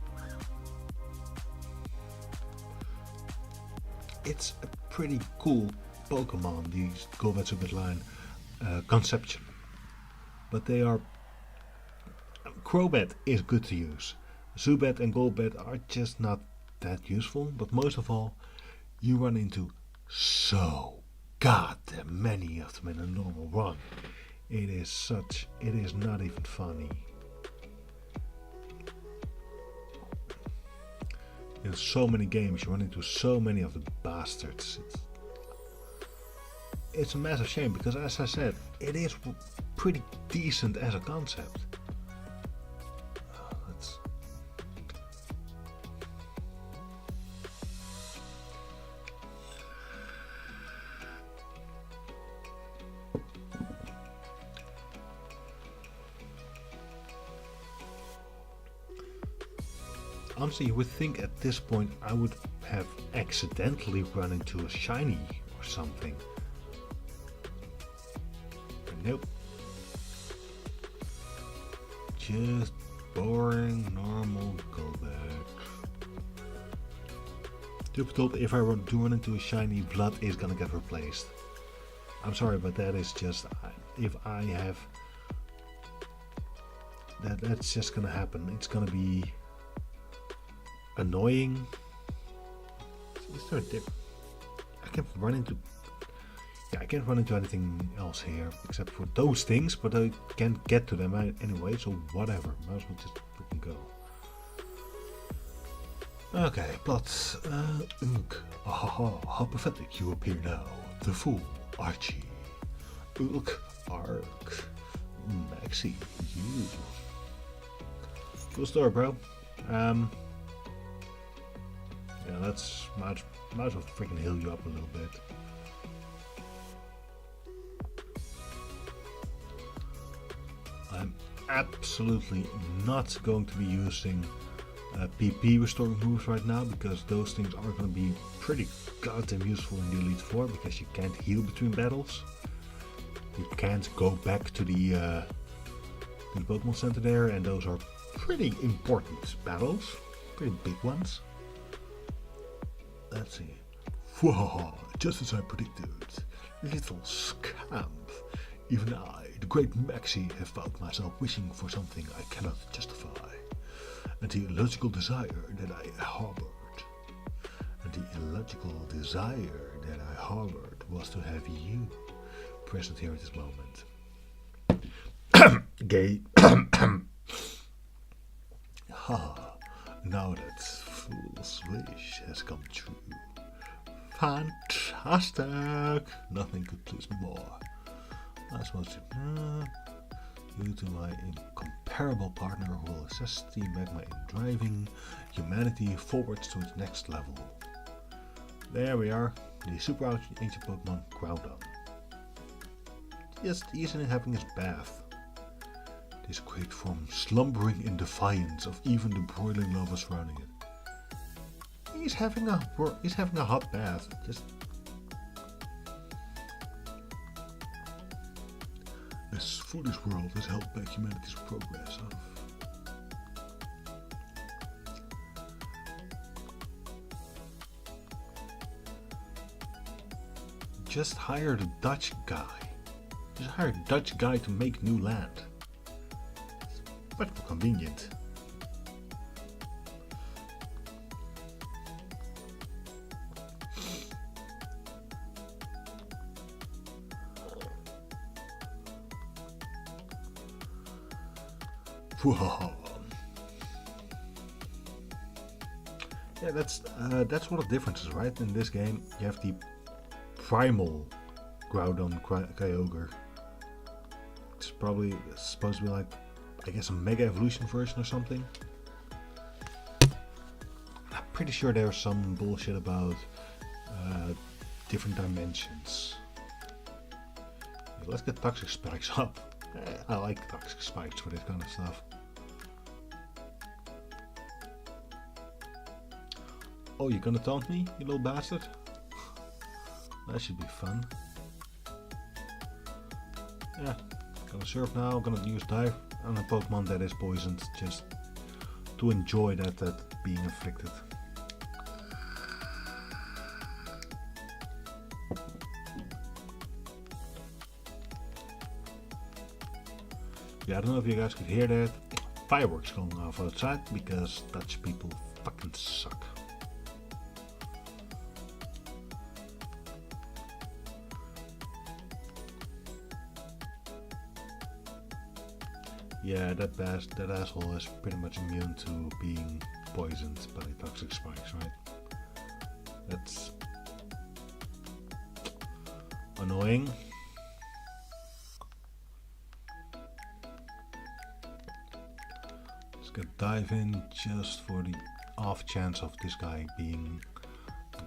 It's a pretty cool Pokemon, these Golbat Zubat line conception. But they are... Crobat is good to use. Zubat and Golbat are just not that useful, but most of all, you run into so goddamn many of them in a normal run. It is not even funny. In so many games, you run into so many of the bastards. It's a massive shame because, as I said, it is pretty decent as a concept. Honestly, you would think at this point I would have accidentally run into a shiny or something. But nope. Just boring, normal Golbat. Dupes told if I do run into a shiny, blood is gonna get replaced. I'm sorry, but that is just, if I have, that's just gonna happen. It's gonna be annoying. Is there a dip? I can't run into anything else here except for those things, but I can't get to them anyway, so whatever. Might as well just freaking go. Okay, but how pathetic you appear now. The fool, Archie. Look, Ark, Maxie, you. Cool story, bro. Yeah, that's might as well freaking heal you up a little bit. I'm absolutely not going to be using PP restoring moves right now because those things are going to be pretty goddamn useful in the Elite Four because you can't heal between battles. You can't go back to the Pokemon Center there, and those are pretty important battles, pretty big ones. Let's see. Whoa, just as I predicted. Little scamp. Even I, the great Maxie, have found myself wishing for something I cannot justify. And the illogical desire that I harbored. Was to have you present here at this moment. Gay. Ha, now that fool's wish has come true. Fantastic! Nothing could please me more. I suppose due to my incomparable partner who will assist the magma in driving humanity forwards to its next level. There we are, the super ancient Pokemon Groudon. Just easily having his bath. This great form slumbering in defiance of even the broiling lava surrounding it. He's having a hot bath. Just this foolish world has held back humanity's progress. just hire the Dutch guy. Just hire a Dutch guy to make new land. It's much more convenient. Whoa. Yeah, that's one of the differences, right? In this game, you have the primal Groudon Kyogre. It's probably supposed to be like, I guess, a Mega Evolution version or something. I'm pretty sure there's some bullshit about different dimensions. Let's get Toxic Spikes up. I like Toxic Spikes for this kind of stuff. Oh, you're gonna taunt me, you little bastard? That should be fun. Yeah, gonna surf now, gonna use dive on a Pokemon that is poisoned, just to enjoy that being afflicted. Yeah, I don't know if you guys could hear that. Fireworks going off outside because Dutch people fucking suck. Yeah, that asshole is pretty much immune to being poisoned by Toxic Spikes, right? That's annoying. Let's get dive in just for the off chance of this guy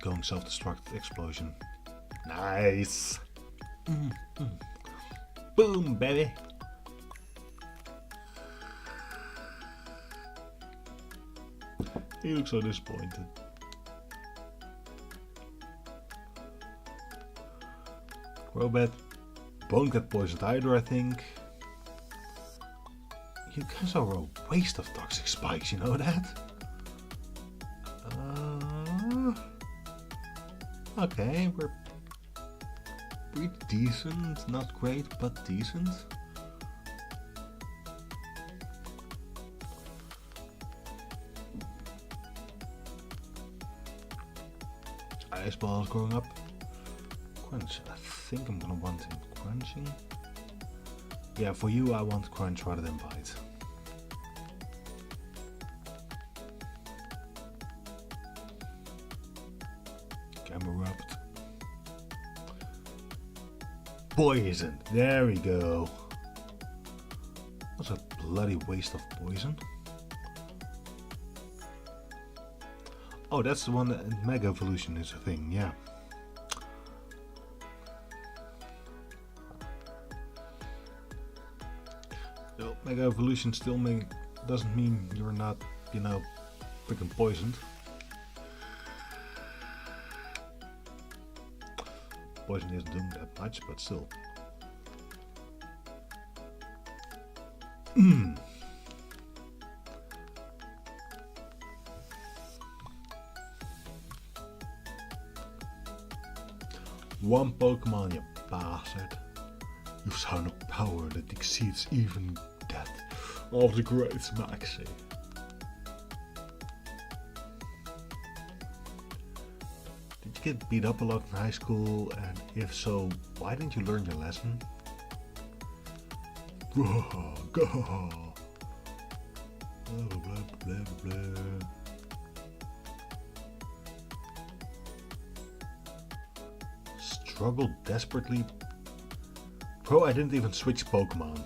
going self-destruct explosion. Nice. Boom, baby. He looks so disappointed. Crobat won't get poisoned either, I think. You guys are a waste of Toxic Spikes, you know that? Okay, we're pretty decent. Not great, but decent. Ice balls growing up. Crunch. I think I'm gonna want him crunching. Yeah, for you I want crunch rather than bite. Camerupt. Poison. There we go. That's a bloody waste of poison. Oh, that's the one that Mega Evolution is a thing, yeah. So, Mega Evolution still doesn't mean you're not, you know, freaking poisoned. Poison isn't doing that much, but still. One Pokemon, you bastard. You've shown a power that exceeds even that of the great Maxi. Did you get beat up a lot in high school, and if so, why didn't you learn your lesson? Go! Blah blah blah blah blah. Struggled desperately. Bro, I didn't even switch Pokemon.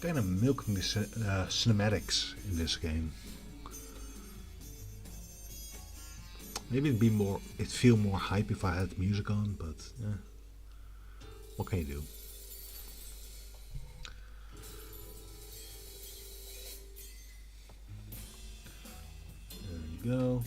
kind of milking the cinematics in this game. Maybe it'd feel more hype if I had music on, but what can you do? There you go.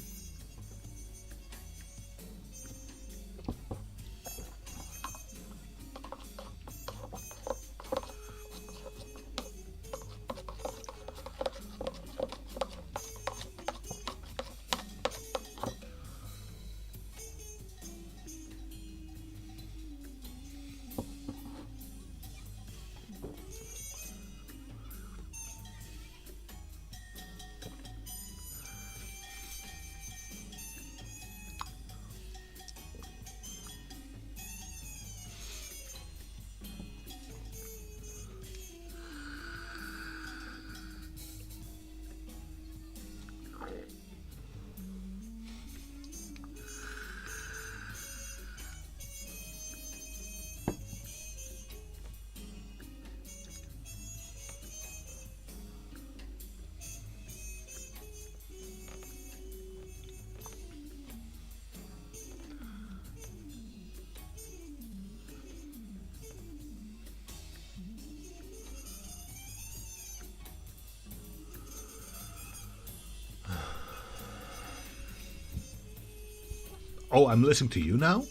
Oh, I'm listening to you now?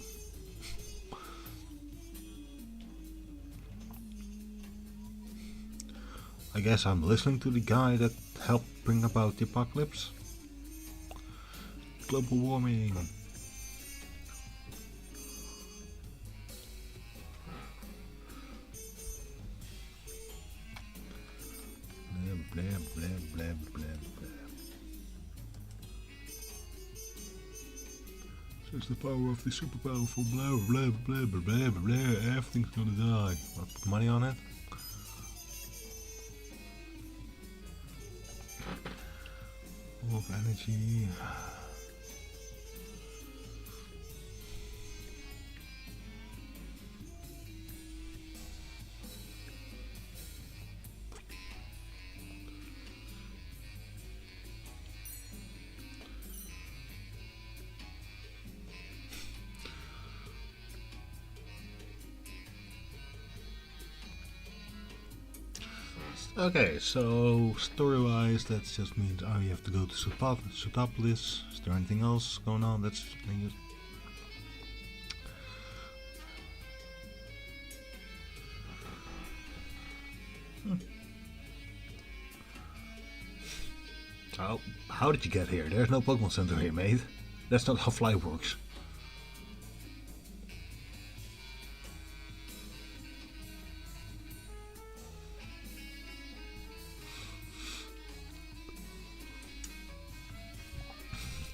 I guess I'm listening to the guy that helped bring about the apocalypse. Global warming. Blam, blam, blam, blam, blam, blam. It's the power of the super powerful blah blah blah blah blah blah blah. Everything's gonna die. Wanna put money on it? Of energy. Okay, so story-wise, that just means you have to go to Sutopolis. Is there anything else going on? That's So, how did you get here? There's no Pokemon Center here, mate. That's not how fly works.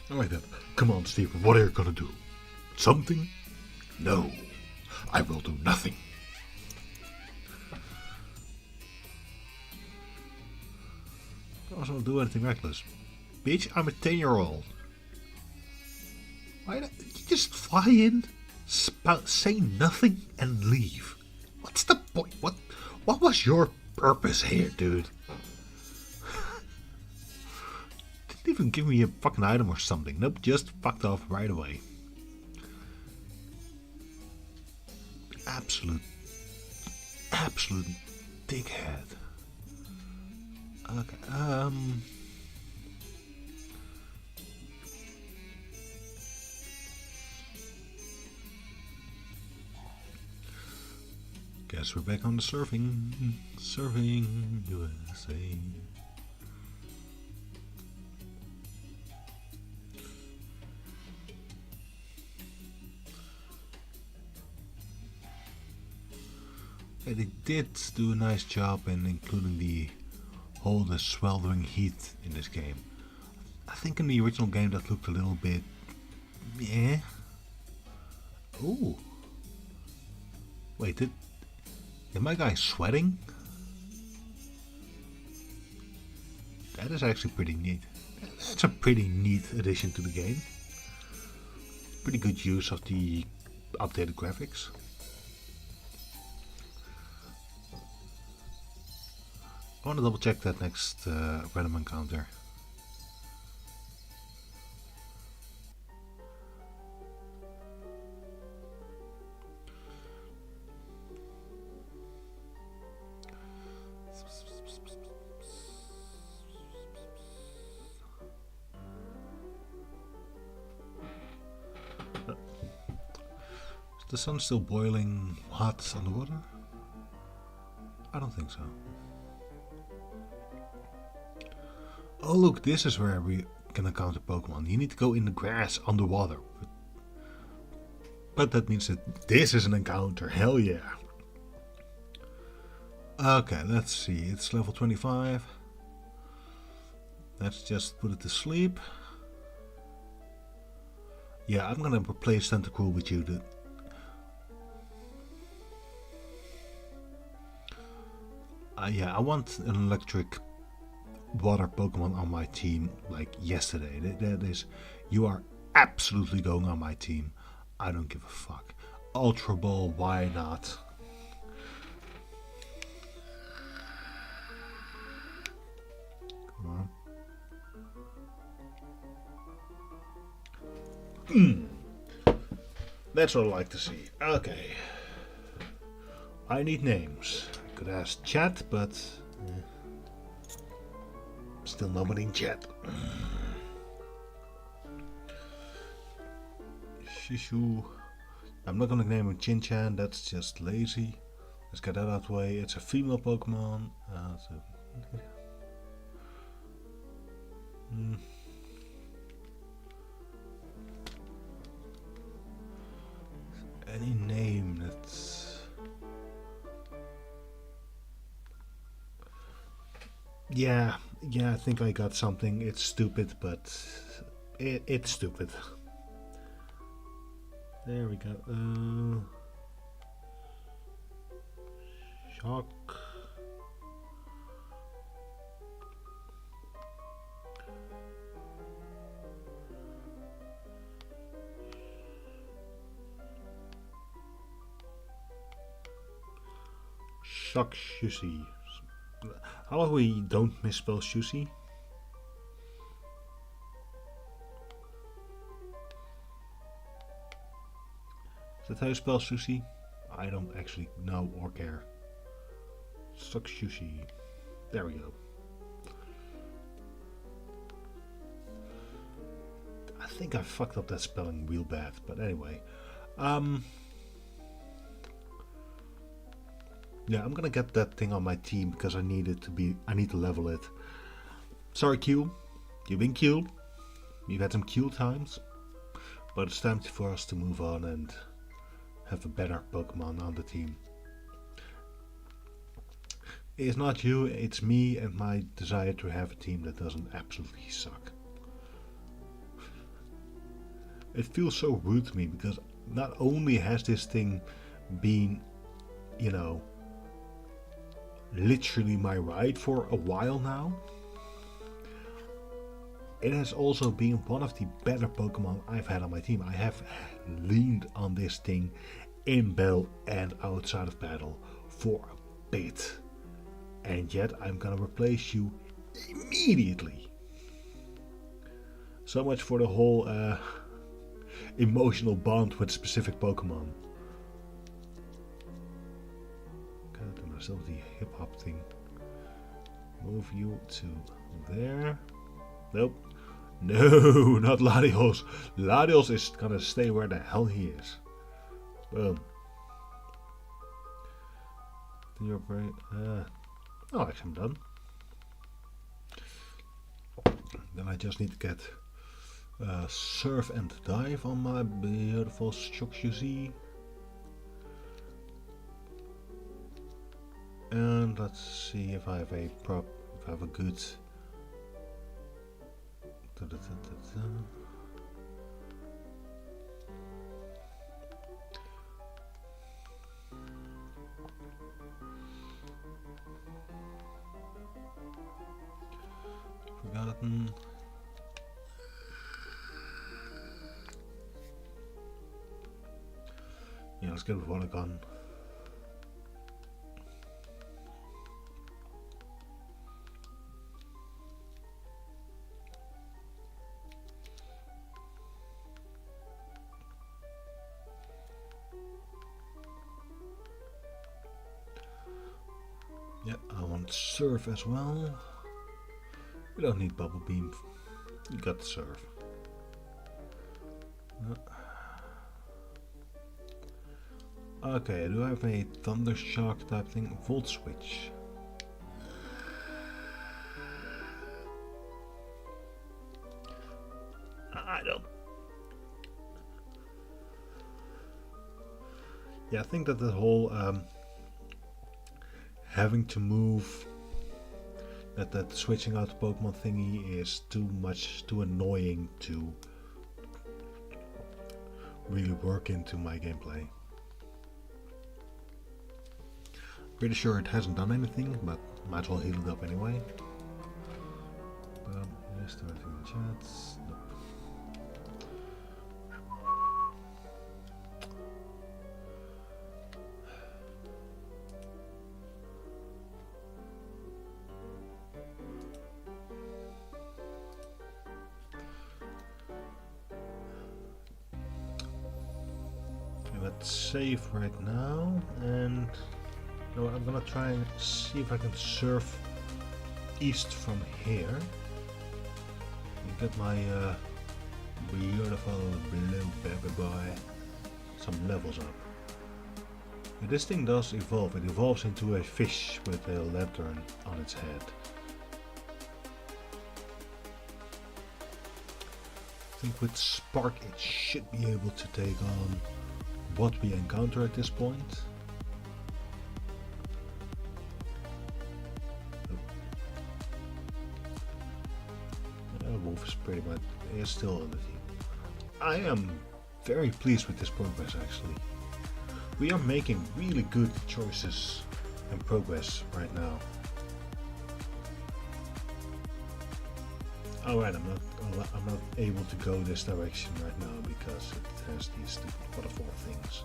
I like that. Come on, Stephen, what are you gonna do? Something? No, I will do nothing. I also don't do anything reckless. Bitch, I'm a 10-year-old. Why don't you just fly in, say nothing, and leave? What's the point? What was your purpose here, dude? Didn't even give me a fucking item or something. Nope, just fucked off right away. Absolute dickhead. Okay, guess we're back on the surfing USA. Yeah, they did do a nice job in including the sweltering heat in this game. I think in the original game that looked a little bit... yeah. Ooh. Wait, did my guy sweating? That is actually pretty neat. That's a pretty neat addition to the game. Pretty good use of the updated graphics. I want to double check that next random encounter. Is the sun still boiling hot on the water? I don't think so. Oh look, this is where we can encounter Pokemon. You need to go in the grass underwater. But that means that this is an encounter. Hell yeah. Okay, let's see. It's level 25. Let's just put it to sleep. Yeah, I'm gonna replace Tentacruel with you. Yeah, I want an electric water Pokemon on my team like yesterday. That is, you are absolutely going on my team. I don't give a fuck. Ultra Ball, why not? Come on. That's what I like to see. Okay. I need names. I could ask chat, but still nobody in chat. Shishu. I'm not gonna name him Chin-chan, that's just lazy. Let's get that out of the way. It's a female Pokemon. Any name that's... Yeah, I think I got something. It's stupid, but it's stupid. There we go. Shock. Shock Shusi. How about we don't misspell Shusi? Is that how you spell sushi? I don't actually know or care. Suck sushi. There we go. I think I fucked up that spelling real bad, but anyway. Yeah, I'm gonna get that thing on my team because I need to level it. Sorry, Q. You've been Q. You've had some Q times. But it's time for us to move on and have a better Pokemon on the team. It's not you, it's me and my desire to have a team that doesn't absolutely suck. It feels so rude to me because not only has this thing been, you know, literally my ride for a while now, it has also been one of the better Pokemon I've had on my team. I have leaned on this thing in battle and outside of battle for a bit. And yet I'm gonna replace you immediately. So much for the whole emotional bond with specific Pokemon. Gotta do myself the hip hop thing. Move you to there. Nope. No, not Latios. Latios is gonna stay where the hell he is. Boom. Do your brain. Oh, actually, I'm done. Then I just need to get Surf and Dive on my beautiful Shokuzi. And let's see if I have a good. Forgotten. Yeah, let's get with Water Gun. Yeah, I want surf as well. We don't need bubble beam. You got the surf. Okay, do I have a thunder shock type thing? Volt switch. I don't. Yeah, I think that the whole having to move, that switching out the Pokemon thingy is too annoying to really work into my gameplay. Pretty sure it hasn't done anything, but might as well heal it up anyway. Yes, do anything in the chats? Nope. Okay, let's save right now, and no, I'm gonna try and see if I can surf east from here. And get my beautiful blue baby boy some levels up. And this thing does evolve. It evolves into a fish with a lantern on its head. I think with Spark it should be able to take on what we encounter at this point. Wolf is pretty much still on the team. I am very pleased with this progress actually. We are making really good choices and progress right now. Alright, I'm not able to go this direction right now because it has these stupid waterfall things.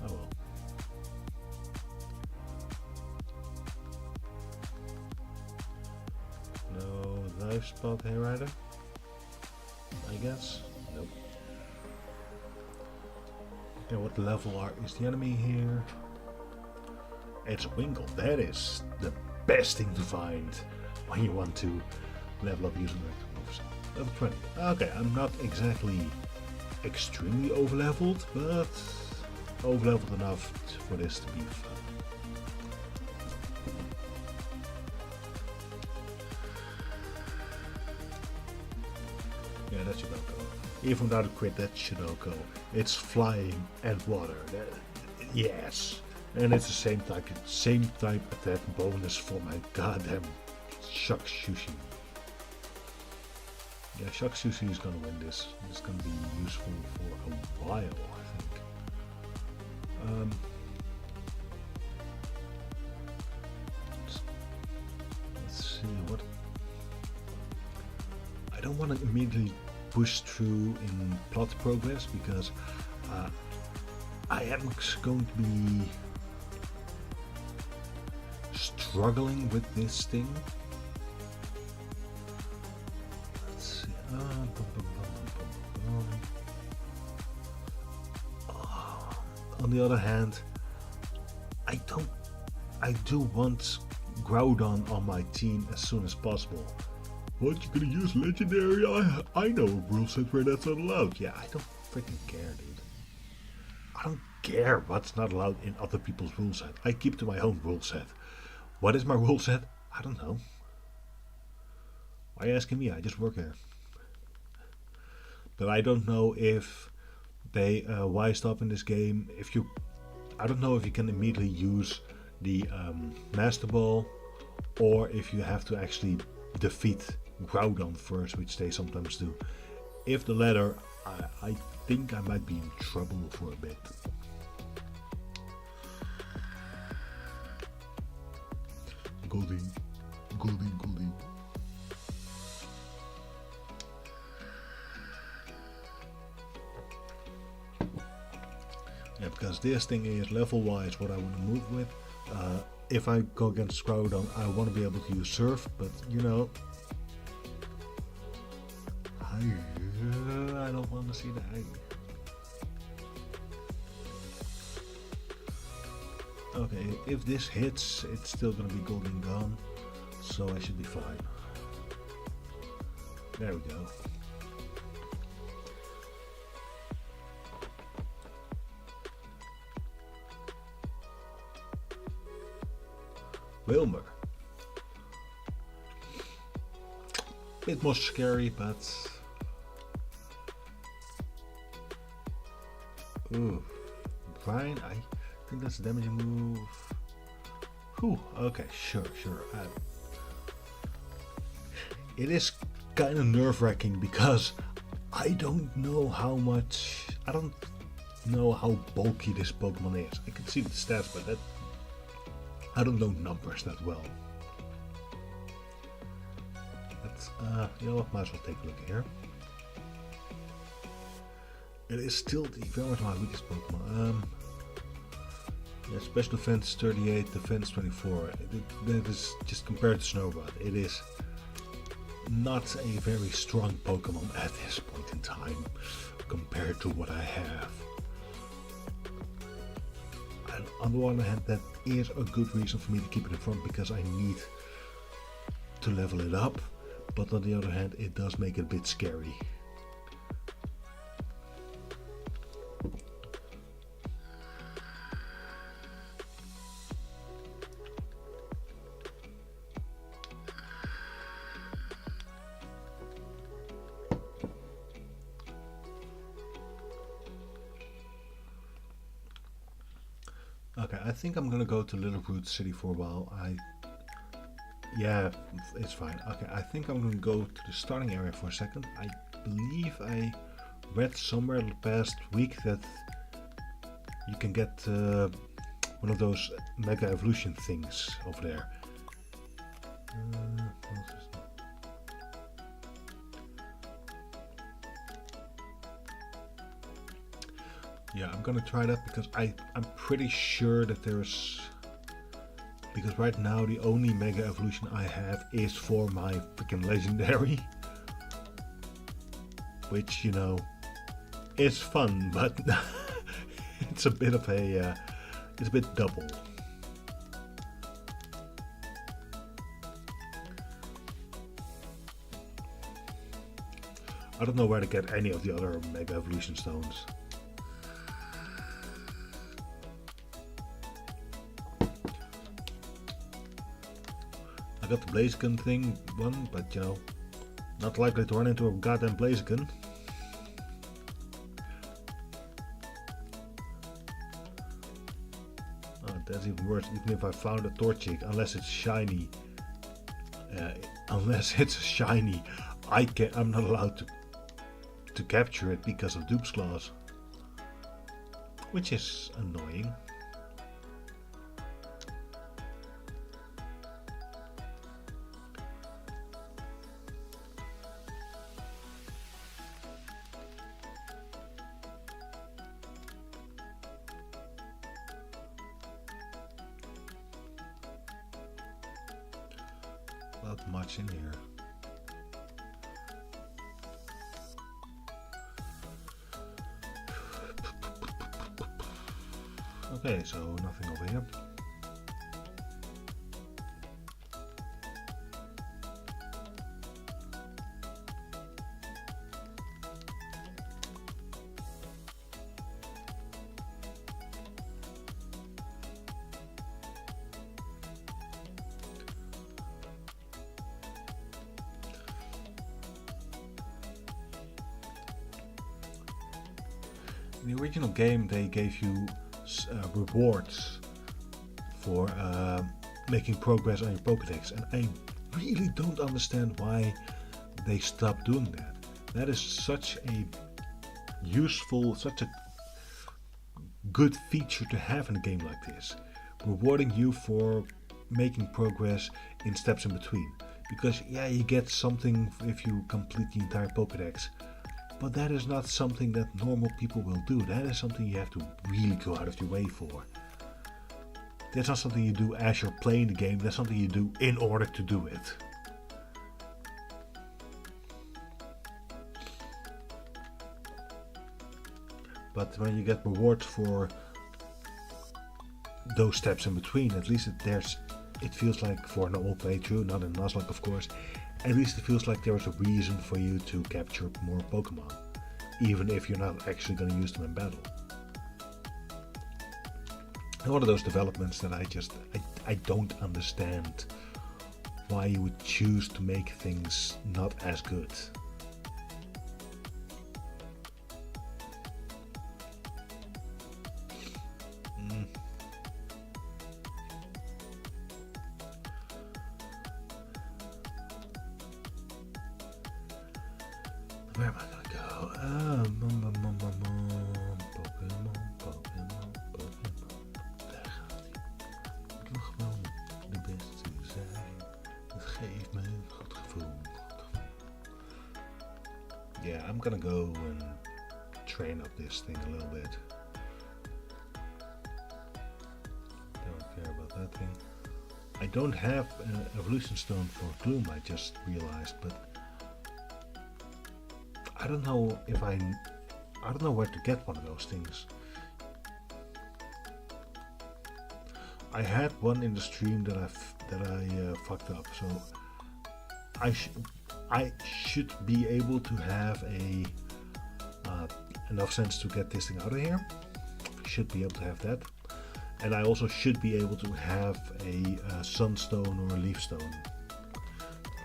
Oh well. No live spot here either, I guess. Nope. Okay, what level is the enemy here? It's Winkle. That is the best thing to find when you want to level up using moves. Level 20. Okay, I'm not exactly extremely overleveled, but overleveled enough for this to be fun. Yeah, that should not go. Even without a crit, that should not go. It's flying and water. Yes. And it's the same type attack bonus for my goddamn Shock Sushi. Yeah, Shock Sushi is gonna win this. It's gonna be useful for a while, I think. Let's see what. I don't want to immediately push through in plot progress because I am going to be struggling with this thing. Let's see. On the other hand, I do want Groudon on my team as soon as possible. What, you gonna use legendary? I know a rule set where that's not allowed. Yeah, I don't freaking care, dude. I don't care what's not allowed in other people's rule set. I keep to my own rule set. What is my rule set? I don't know. Why are you asking me? I just work here. But I don't know if they wised up in this game. I don't know if you can immediately use the Master Ball, or if you have to actually defeat Groudon first, which they sometimes do. If the latter, I think I might be in trouble for a bit. Goldie. Yeah, because this thing is level wise what I want to move with. If I go against Groudon, I want to be able to use Surf, but you know, I don't want to see that. Okay, if this hits, it's still gonna be golden gone, so I should be fine. There we go. Wilmer. Bit more scary, but ooh, fine. I think that's a damaging move. Whew, okay, sure. It is kind of nerve-wracking because I don't know how bulky this Pokemon is. I can see the stats, but I don't know numbers that well. You know what, might as well take a look here. It is still very much my weakest Pokemon. Yeah, special defense 38, defense 24. That is just compared to Snowbird. It is not a very strong Pokemon at this point in time compared to what I have. And on the one hand, that is a good reason for me to keep it in front because I need to level it up. But on the other hand, it does make it a bit scary. Okay, I think I'm gonna go to Little Root City for a while. Yeah, it's fine. Okay, I think I'm going to go to the starting area for a second. I believe I read somewhere the past week that you can get one of those Mega Evolution things over there. Yeah, I'm going to try that because I'm pretty sure that there's... Because right now the only Mega Evolution I have is for my freaking Legendary. Which, you know, is fun, but it's a bit of a... it's a bit double. I don't know where to get any of the other Mega Evolution stones. I got the Blaziken thing one, but you know, not likely to run into a goddamn Blaziken. Oh, that's even worse, even if I found a Torchic, unless it's shiny. I'm not allowed to capture it because of Dupes clause. Which is annoying. Not much in here. Okay, so nothing over here. In the original game, they gave you rewards for making progress on your Pokédex, and I really don't understand why they stopped doing that. That is such a useful, such a good feature to have in a game like this, rewarding you for making progress in steps in between. Because yeah, you get something if you complete the entire Pokédex, but that is not something that normal people will do. That is something you have to really go out of your way for. That's not something you do as you're playing the game, that's something you do in order to do it. But when you get rewards for those steps in between. At least it feels like, for a normal playthrough, not in Nuzlocke of course, at least it feels like there's a reason for you to capture more Pokemon, even if you're not actually going to use them in battle. And one of those developments that I don't understand why you would choose to make things not as good. Where am I gonna go? Pokémon. Daar gaat hij. Ik wil gewoon de beste zijn. Dat geeft me een goed gevoel. Yeah, I'm gonna go and train up this thing a little bit. Don't care about that thing. I don't have an evolution stone for Gloom, I just realized, but I don't know where to get one of those things. I had one in the stream that I fucked up, so I should be able to have enough sense to get this thing out of here. Should be able to have that, and I also should be able to have a sunstone or a leaf stone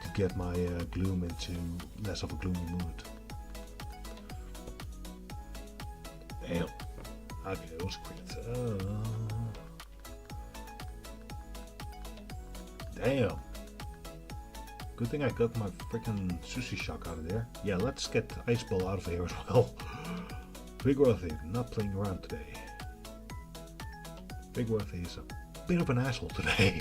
to get my gloom into less of a gloomy mood. Damn. Okay, it was crit. Damn. Good thing I got my freaking sushi shock out of there. Yeah, let's get Ice Ball out of here as well. Vigworthy, not playing around today. Vigworthy is a bit of an asshole today.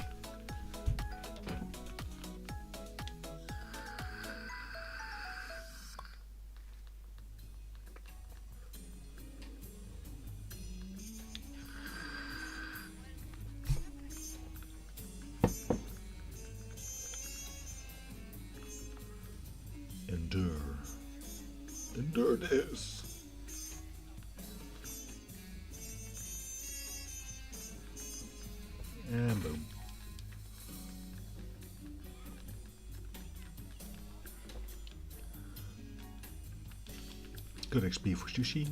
Endure this. And boom. Good XP for sushi.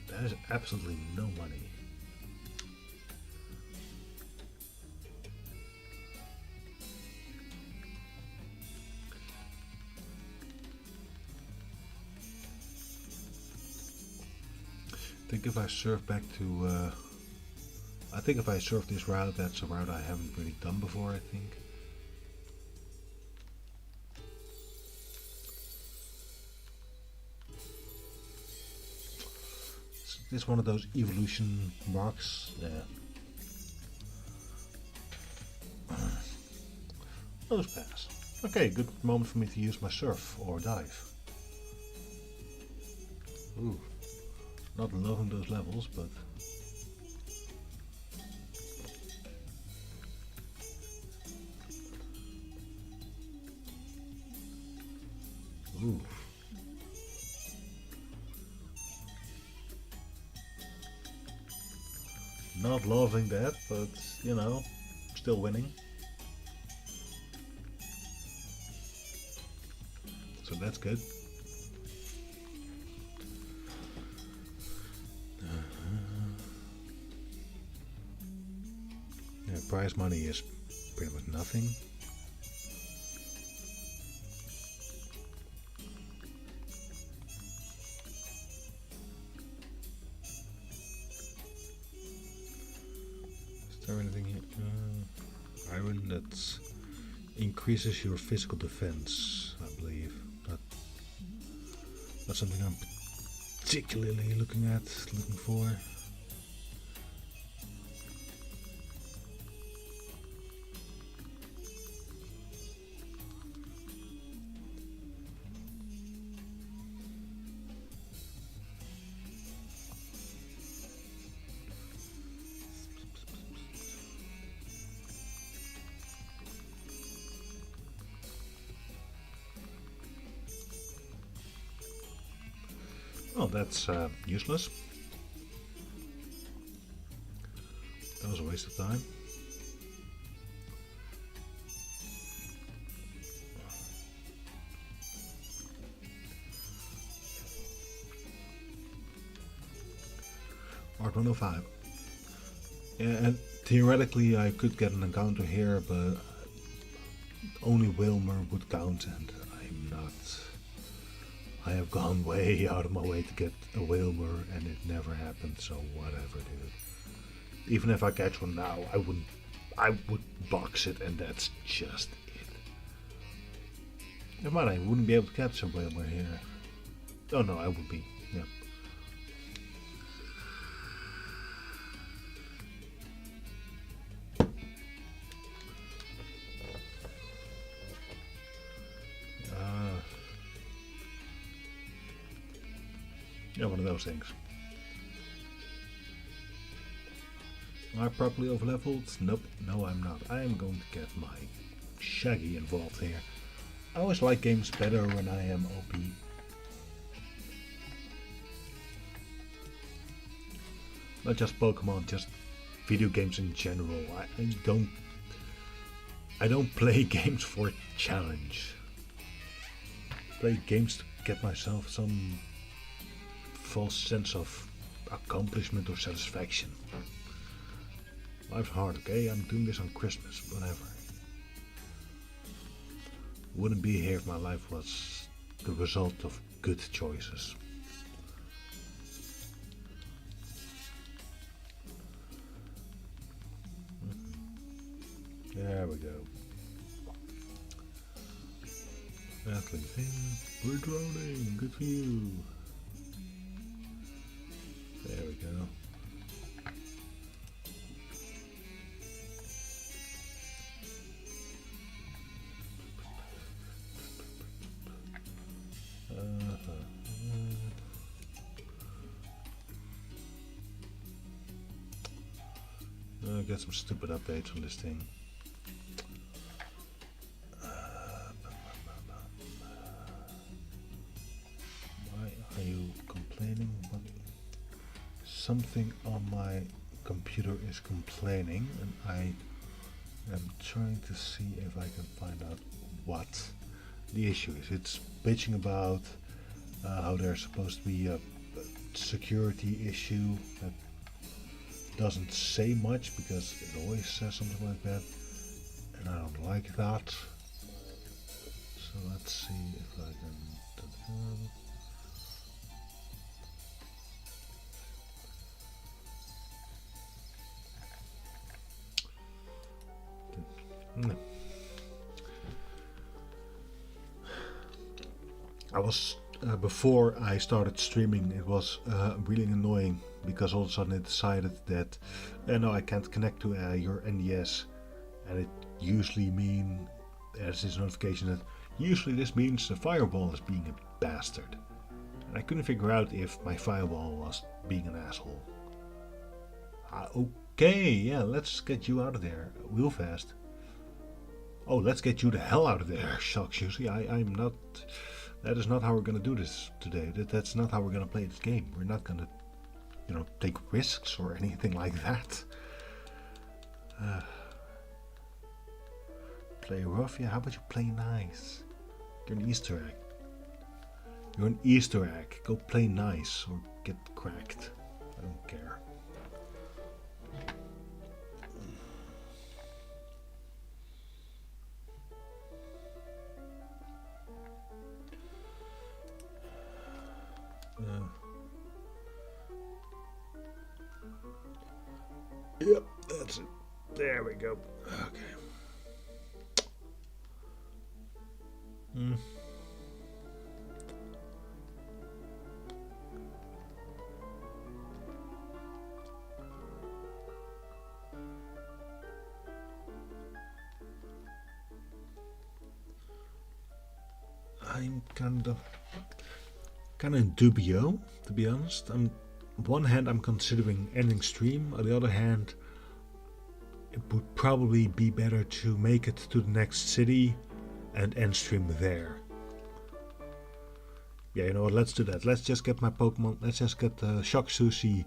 That is absolutely no money. I think if I surf back to, I think if I surf this route, that's a route I haven't really done before, I think. Is this one of those evolution rocks? Yeah. Those pass. Okay, good moment for me to use my surf or dive. Ooh. Not loving those levels, but ooh. Not loving that, but you know, still winning. So that's good. Yeah, prize money is pretty much nothing. Is there anything here? Iron that increases your physical defense, I believe. That's something I'm particularly looking for. Oh, that's useless. That was a waste of time. Art 105. Yeah, and theoretically I could get an encounter here, but only Wilmer would count, and I'm not. I have gone way out of my way to get a Wilmer, and it never happened, so whatever, dude. Even if I catch one now, I would box it, and that's just it. Never mind, I wouldn't be able to catch a Wilmer here. Oh no, I would be, yeah. Yeah, one of those things. Am I properly overleveled? Nope, no I'm not. I am going to get my Shaggy involved here. I always like games better when I am OP. Not just Pokemon, just video games in general. I don't play games for challenge. I play games to get myself some false sense of accomplishment or satisfaction. Life's hard, okay? I'm doing this on Christmas, whatever. Wouldn't be here if my life was the result of good choices. There we go. Battling thing. We're drowning. Good for you. There we go. I'll get some stupid updates on this thing. Why are you complaining? Something on my computer is complaining, and I am trying to see if I can find out what the issue is. It's bitching about how there's supposed to be a security issue that doesn't say much, because it always says something like that, and I don't like that. So let's see if I can. No. I was before I started streaming, it was really annoying, because all of a sudden it decided that no, I can't connect to your NDS, and it usually means there's this notification that usually this means the firewall is being a bastard, and I couldn't figure out if my firewall was being an asshole. Okay, yeah, let's get you out of there real fast. Oh, let's get you the hell out of there, shucks. You see, I'm not. That is not how we're gonna do this today. That's not how we're gonna play this game. We're not gonna, take risks or anything like that. Play rough, yeah. How about you play nice? You're an Easter egg. You're an Easter egg. Go play nice or get cracked. I don't care. Yep, that's it. There we go. Okay. I'm kind of in dubio, to be honest. On one hand, I'm considering ending stream. On the other hand, it would probably be better to make it to the next city and end stream there. Yeah, you know what, let's do that. Let's just get my Pokemon, let's just get Shock Sushi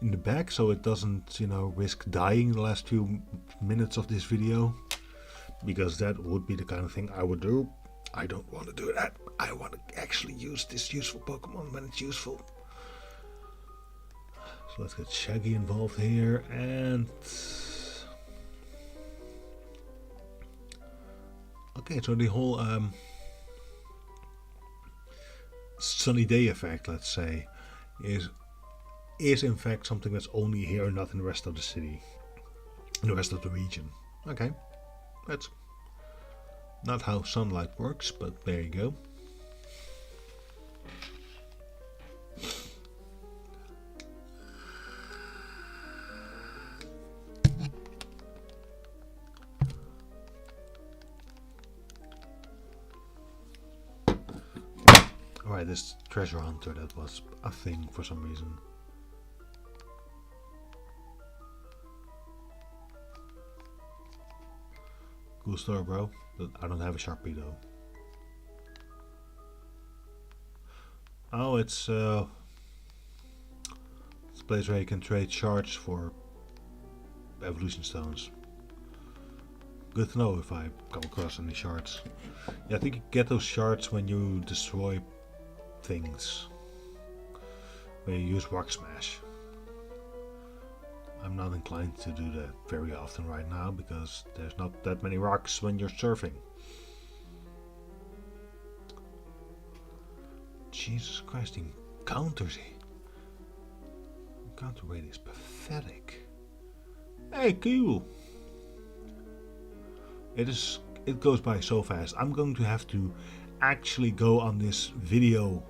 in the back so it doesn't, you know, risk dying the last few minutes of this video. Because that would be the kind of thing I would do. I don't want to do that. I want to actually use this useful Pokemon when it's useful. So let's get Shaggy involved here, and okay, so the whole sunny day effect, let's say, is in fact something that's only here and not in the rest of the city, in the rest of the region. Okay, that's not how sunlight works, but there you go. Alright, this treasure hunter, that was a thing for some reason. Cool store, bro. But I don't have a Sharpie though. Oh, it's a place where you can trade shards for evolution stones. Good to know if I come across any shards. Yeah, I think you get those shards when you destroy things. When you use Rock Smash. I'm not inclined to do that very often right now because there's not that many rocks when you're surfing. Jesus Christ, the encounters. Encounter rate is pathetic. Hey, cool. It goes by so fast. I'm going to have to actually go on this video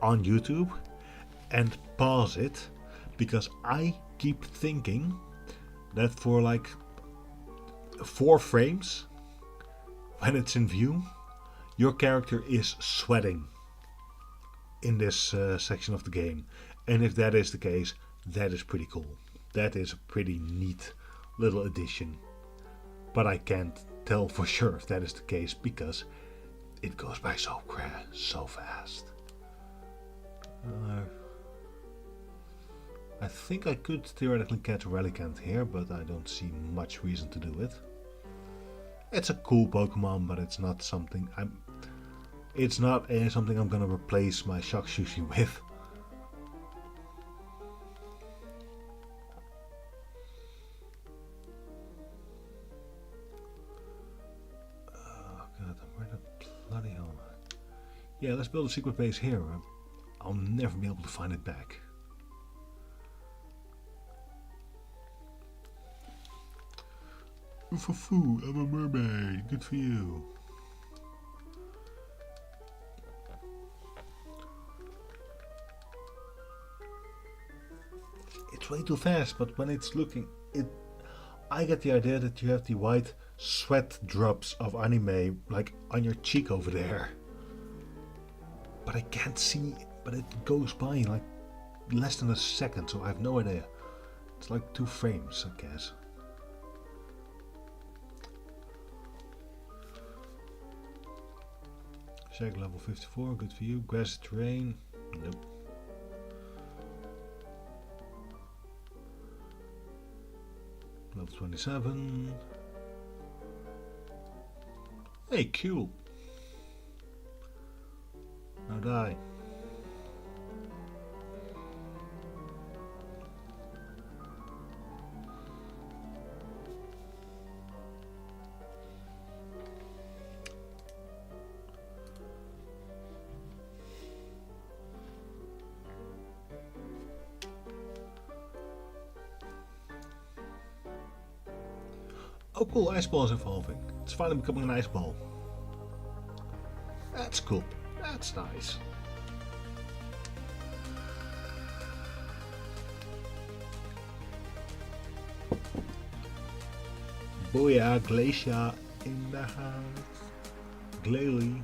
on YouTube and pause it because I keep thinking that for like 4 frames when it's in view, your character is sweating in this section of the game. And if that is the case, that is pretty cool. That is a pretty neat little addition. But I can't tell for sure if that is the case because it goes by so fast. I think I could theoretically catch a Relicanth here, but I don't see much reason to do it. It's a cool Pokemon, but it's not something something I'm gonna replace my Shock Sushi with. Oh god, where the bloody hell am I? Yeah, let's build a secret base here. I'll never be able to find it back. Foo, I'm a mermaid. Good for you. It's way too fast, but when it's looking, I get the idea that you have the white sweat drops of anime like on your cheek over there. But I can't see, but it goes by in like less than a second, so I have no idea. It's like 2 frames, I guess. Shag level 54, good for you. Grassy terrain, nope. Level 27. Hey, cool. Now die. Oh cool, Ice Ball is evolving. It's finally becoming an Ice Ball. That's cool. That's nice. Booyah, Glacia in the house. Glalie.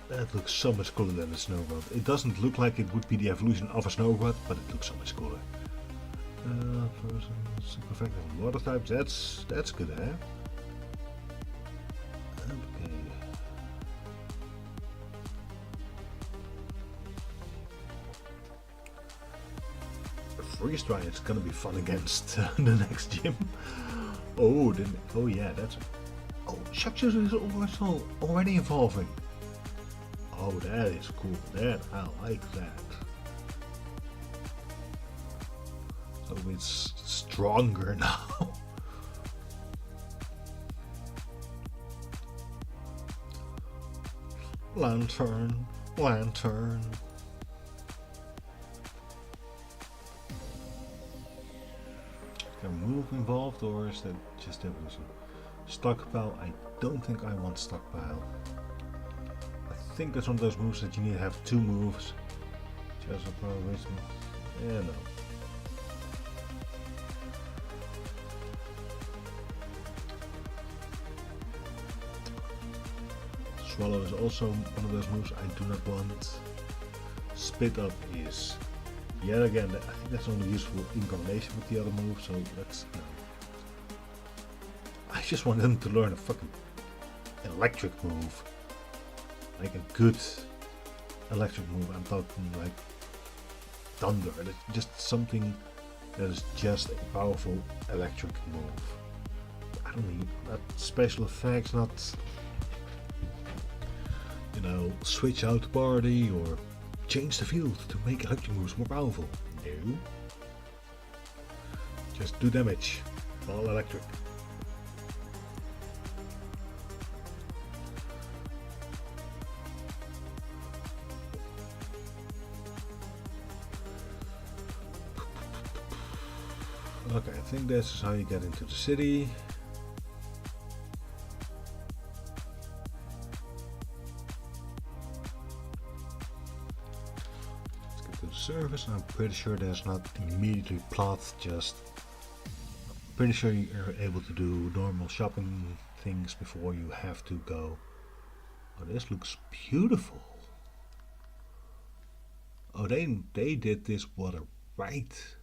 That looks so much cooler than a Snowrod. It doesn't look like it would be the evolution of a Snowrod, but it looks so much cooler. Frozen, super effective on water types. That's good, eh? Okay. Freeze dry is gonna be fun against the next gym. Oh, oh yeah, that's. Oh, shock juice is also already evolving. Oh, that is cool. That I like that. So it's stronger now. Lantern, lantern. Is there a move involved, or is that just evolution? Stockpile, I don't think I want stockpile. I think that's one of those moves that you need to have two moves. Just a probability. Yeah, no. Swallow is also one of those moves I do not want. Spit up is, yet again, I think that's only useful in combination with the other move, so let's no. I just want them to learn a fucking electric move. Like a good electric move. I'm talking like thunder. Just something that is just a powerful electric move. I don't need not special effects, not, you know, switch out the party or change the field to make electric moves more powerful. No. Just do damage. All electric. Okay, I think this is how you get into the city. Let's get to the service. I'm pretty sure there's not immediately plot, just pretty sure you're able to do normal shopping things before you have to go. Oh, this looks beautiful. Oh, they did this water right.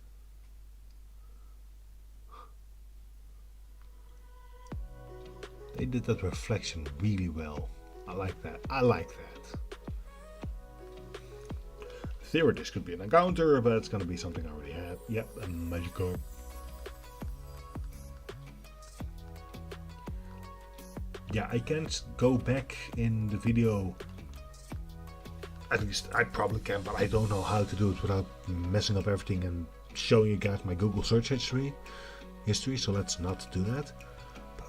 They did that reflection really well. I like that. I like that. In theory, this could be an encounter, but it's gonna be something I already had. Yep, a Magikarp. Yeah, I can't go back in the video. At least I probably can, but I don't know how to do it without messing up everything and showing you guys my Google search history. So let's not do that. But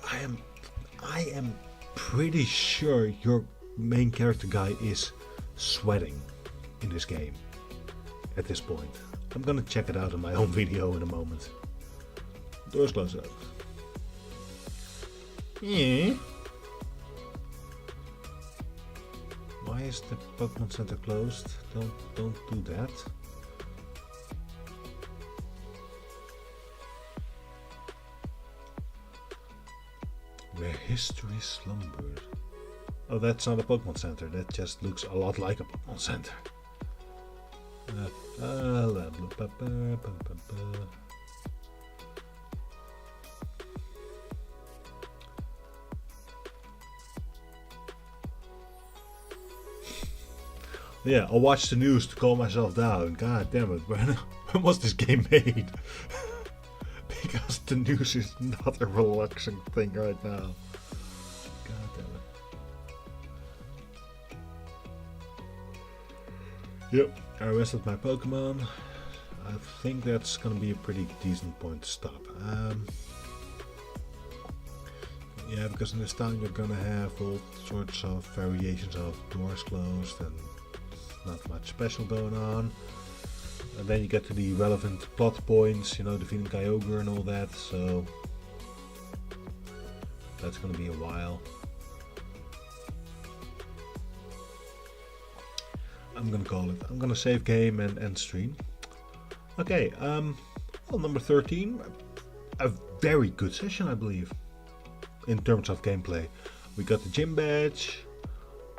I am pretty sure your main character guy is sweating in this game at this point. I'm gonna check it out in my own video in a moment. Doors closed up. Yeah. Why is the Pokemon Center closed? Don't do that. Where history slumbered. Oh, that's not a Pokemon Center. That just looks a lot like a Pokemon Center. Yeah, I'll watch the news to calm myself down. God damn it, when was this game made? Because the news is not a relaxing thing right now. God damn it. Yep, I rested my Pokemon. I think that's gonna be a pretty decent point to stop. Yeah, because in this town you're gonna have all sorts of variations of doors closed and not much special going on. And then you get to the relevant plot points, you know, defeating Kyogre and all that, so that's gonna be a while. I'm gonna call it. I'm gonna save game and end stream. Okay, well, number 13, a very good session, I believe, in terms of gameplay. We got the gym badge,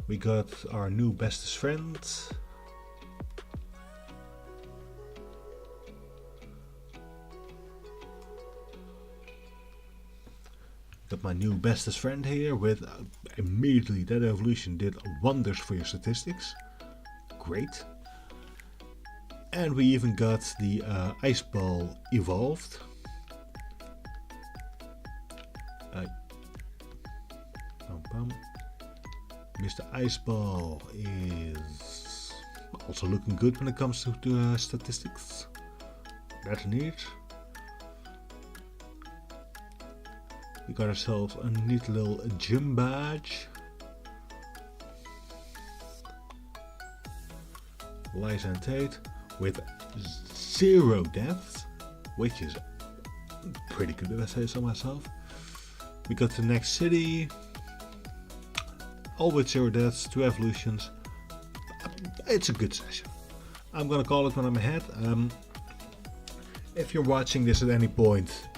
we got our new bestest friend. Got my new bestest friend here with immediately that evolution did wonders for your statistics. Great. And we even got the ice ball evolved. Mr. Ice Ball is also looking good when it comes to statistics. That's neat. We got ourselves a neat little gym badge. Liza and Tate with 0 deaths, which is pretty good if I say so myself. We got the next city, all with 0 deaths, 2 evolutions. It's a good session. I'm gonna call it when I'm ahead. If you're watching this at any point,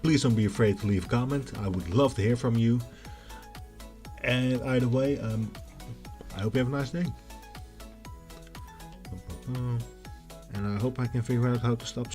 please don't be afraid to leave a comment. I would love to hear from you. And either way, I hope you have a nice day. And I hope I can figure out how to stop